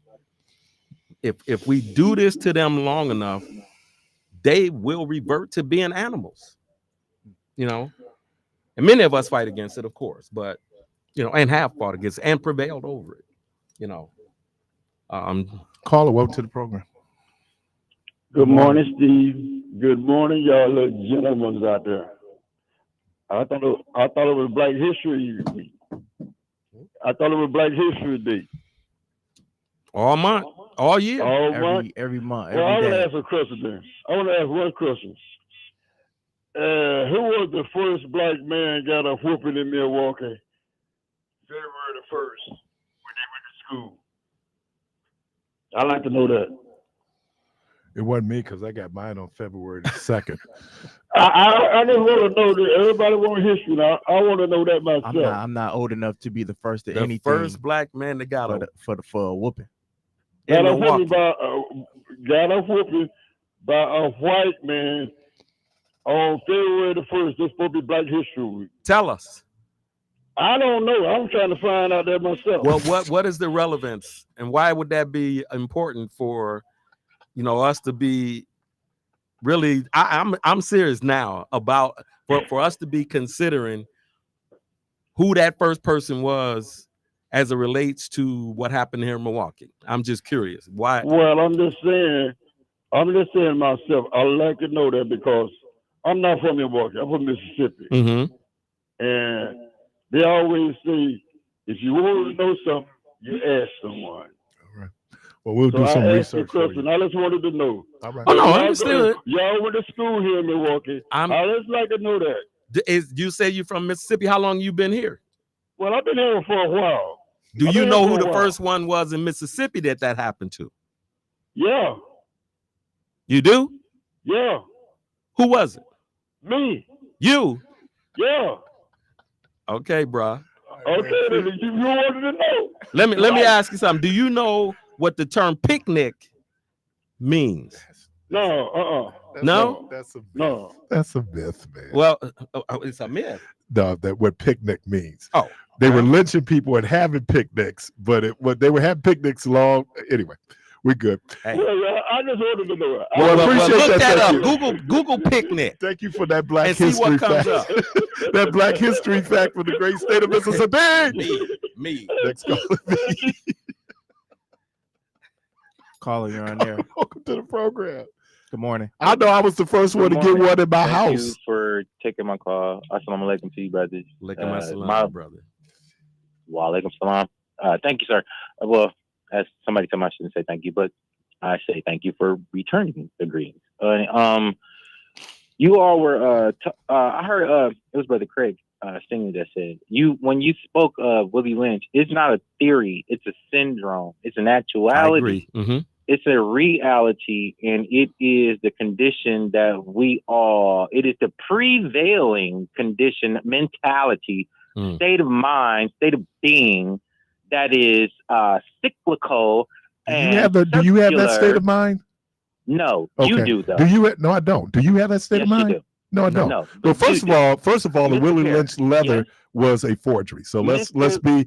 if we do this to them long enough, they will revert to being animals, you know. And many of us fight against it, of course, but you know, and have fought against it and prevailed over it, you know. Caller, welcome to the program. Good morning, Steve. Good morning, y'all little gentlemen out there. I thought it was Black History Week. I thought it was Black History Day. All month, all year, every month, Well, I every want to day. ask a question then. I want to ask one question. Who was the first black man got a whooping in Milwaukee? February the 1st, when they went to school. I'd like to know that. It wasn't me because I got mine on February the 2nd. I just want to know that. Everybody wants history now. I want to know that myself. I'm not old enough to be the first to the anything. first black man that got for a whooping. Got in a whooping Milwaukee. by a white man on February the 1st. This supposed to be Black History Week. Tell us. I don't know. I'm trying to find out that myself. Well, what is the relevance, and why would that be important for, you know, us to be really? I'm serious now about for us to be considering who that first person was as it relates to what happened here in Milwaukee. I'm just curious why. Well, I'm just saying myself. I like to know that because I'm not from Milwaukee. I'm from Mississippi, and they always say if you want to know something, you ask someone. All right. Well, we'll So do some I asked the research for question. you. I just wanted to know. All right. Oh, no, understood. Y'all went to school here in Milwaukee. I just like to know that. You say you're from Mississippi? How long you been here? Well, I've been here for a while. Do I've you been know here who for a the while. first one was in Mississippi that happened to? Yeah. You do? Yeah. Who was it? Me. You? Yeah. Okay, bruh. Okay, then you wanted to know. Let me ask you something. Do you know what the term picnic means? No, No? That's a myth. No. That's a myth, man. Well, it's a myth. No, that what picnic means. Oh, they were lynching people and having picnics, but they were having picnics long. Anyway, we're good. Hey. Well, I just wanted to know. Well, I appreciate look that up. Thank you. Google picnic. Thank you for that Black And see History what comes fact. up. That Black History fact for the great state of Mississippi. Me. Next caller. Caller, you're on there. Welcome to the program. Good morning. I know I was the first one to get one in my Thank house. you for taking my call. Assalamu alaikum to you, brothers. Alaikum assalam, brother. Wa alaikum salam. Thank you, sir. Well, as somebody told me I shouldn't say thank you, but I say thank you for returning the greetings. You all were, I heard it was Brother Craig singing that said, when you spoke of Willie Lynch, it's not a theory, it's a syndrome, it's an actuality. I agree. Mm-hmm. It's a reality, and it is the condition that it is the prevailing condition, mentality, state of mind, state of being that is cyclical. Do you have that state of mind? No, Okay. you do though. No, I don't. Do you have that state of Yes, you mind? do. No, I don't. No, Well, first of all, the Willie Lynch leather was a forgery. So let's be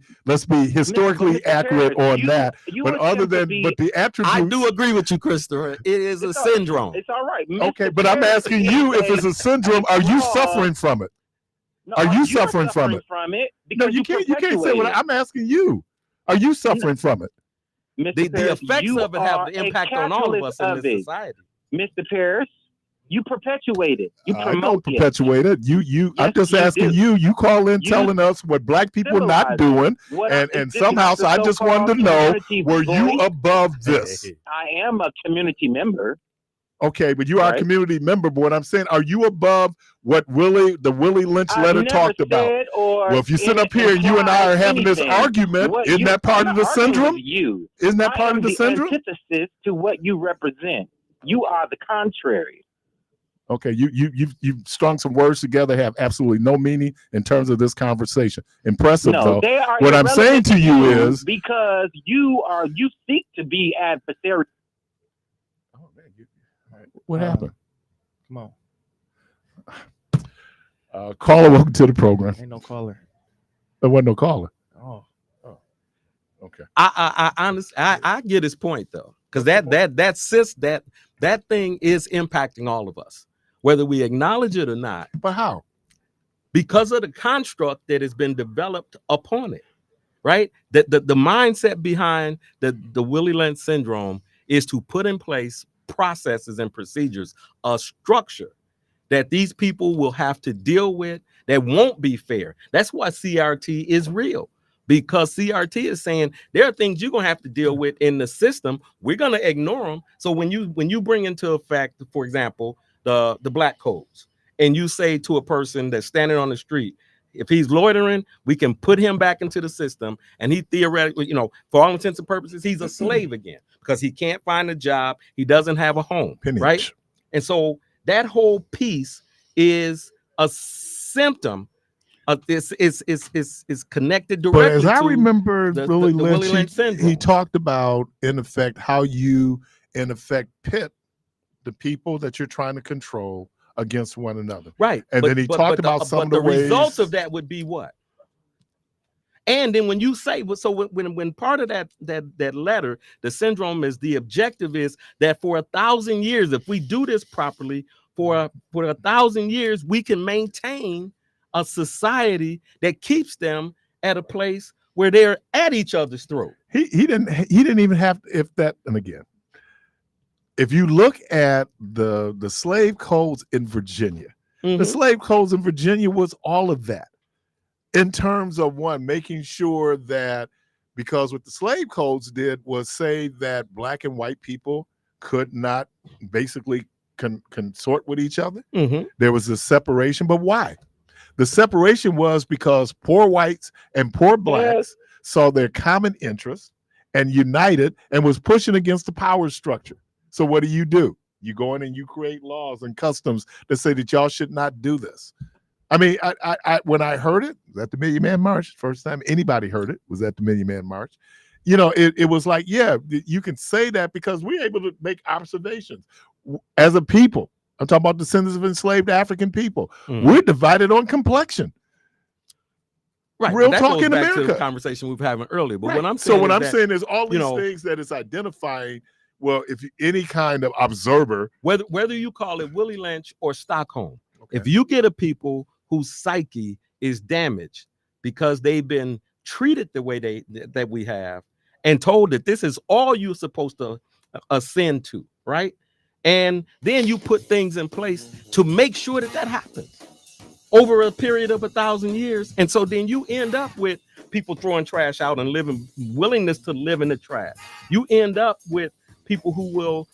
historically Mr. accurate Parris, on that. But other than but the attributes, I do agree with you, Christopher. It is a syndrome. It's all right. Okay, but I'm asking you, if it's a syndrome, are you suffering from it? No, are you suffering from it? No, because you can't say what I'm asking you. Are you suffering from it? Mr. The effects of it have the impact on all of us in this society. Mr. Parris, you perpetuate it. You I promote don't perpetuate it. I'm just asking you. You call in telling us what black people are not doing, and somehow, so I just wanted to know, were you above this? I am a community member. Okay, but you are a community member. But what I'm saying, are you above what the Willie Lynch letter talked about? Well, if you sit up here and you and I are having this argument, isn't that part of the syndrome? Isn't that part of the syndrome? Antithesis to what you represent. You are the contrary. Okay, you've strung some words together, have absolutely no meaning in terms of this conversation. Impressive, though. They are what I'm saying to you is because you seek to be adversarial. What happened? Come on. Caller, welcome to the program. Ain't no caller. There wasn't no caller. Oh. Okay. I honestly I get his point though, because that thing is impacting all of us, whether we acknowledge it or not. But how? Because of the construct that has been developed upon it, right? That the mindset behind the Willie Lynch syndrome is to put in place processes and procedures, a structure that these people will have to deal with that won't be fair. That's why CRT is real, because CRT is saying there are things you're gonna have to deal with in the system. We're gonna ignore them. So when you bring into effect, for example, the black codes, and you say to a person that's standing on the street, if he's loitering, we can put him back into the system, and he theoretically, for all intents and purposes, he's a slave again because he can't find a job, he doesn't have a home, right? And so that whole piece is a symptom of this. Is connected directly. But as I remember, Willie Lynch, syndrome. He talked about in effect how you in effect pit the people that you're trying to control against one another, right? And then he talked about some of the ways. Results of that would be what? And then when you say, so when part of that letter, the syndrome is the objective is that for 1,000 years, if we do this properly, for 1,000 years, we can maintain a society that keeps them at a place where they're at each other's throat. He didn't even have, if that, and again, if you look at the slave codes in Virginia, the slave codes in Virginia was all of that. In terms of making sure that, because what the slave codes did was say that black and white people could not basically consort with each other. There was a separation, but why? The separation was because poor whites and poor blacks saw their common interests and united and was pushing against the power structure. So what do? You go in and you create laws and customs that say that y'all should not do this. I mean, I when I heard it, was at the Million Man March, first time anybody heard it was at the Million Man March. It was like, yeah, you can say that because we're able to make observations as a people. I'm talking about descendants of enslaved African people. We're divided on complexion. Right, real that talk goes in back America. To the conversation we were having earlier. But Right. what I'm saying, what I'm saying is all these things that it's identifying. Well, if any kind of observer, whether you call it Willie Lynch or Stockholm, if you get a people whose psyche is damaged because they've been treated the way that we have, and told that this is all you're supposed to ascend to, right? And then you put things in place to make sure that happens over a period of 1,000 years. And so then you end up with people throwing trash out and willingness to live in the trash. You end up with people who will,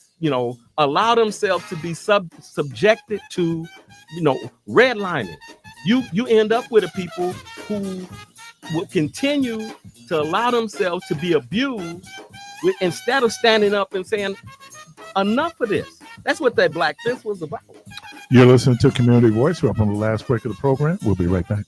allow themselves to be subjected to, redlining. You end up with a people who will continue to allow themselves to be abused instead of standing up and saying, enough of this. That's what that Black Fist was about. You're listening to Community Voice. We're up on the last break of the program. We'll be right back.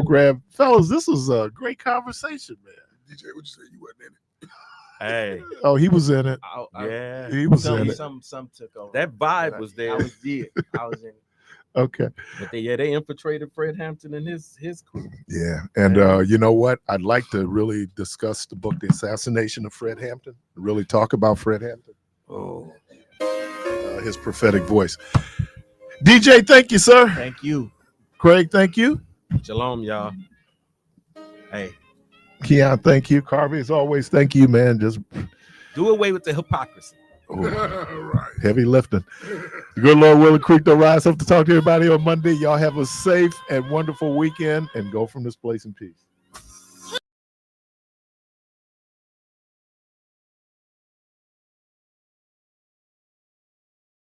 program. Fellas, this was a great conversation, man. DJ, what you say? You wasn't in it. Hey, Oh, he was in it. yeah, He was in it. Some took over. That vibe was there. I was in it. Okay. But they infiltrated Fred Hampton and his crew. Yeah. And you know what? I'd like to really discuss the book, The Assassination of Fred Hampton, really talk about Fred Hampton. Oh. His prophetic voice. DJ, thank you, sir. Thank you. Craig, thank you. Shalom, y'all. Hey. Keon, thank you. Carvey, as always, thank you, man. Just do away with the hypocrisy. Right. Heavy lifting. The good Lord willing, Creek to rise. Hope to talk to everybody on Monday. Y'all have a safe and wonderful weekend and go from this place in peace.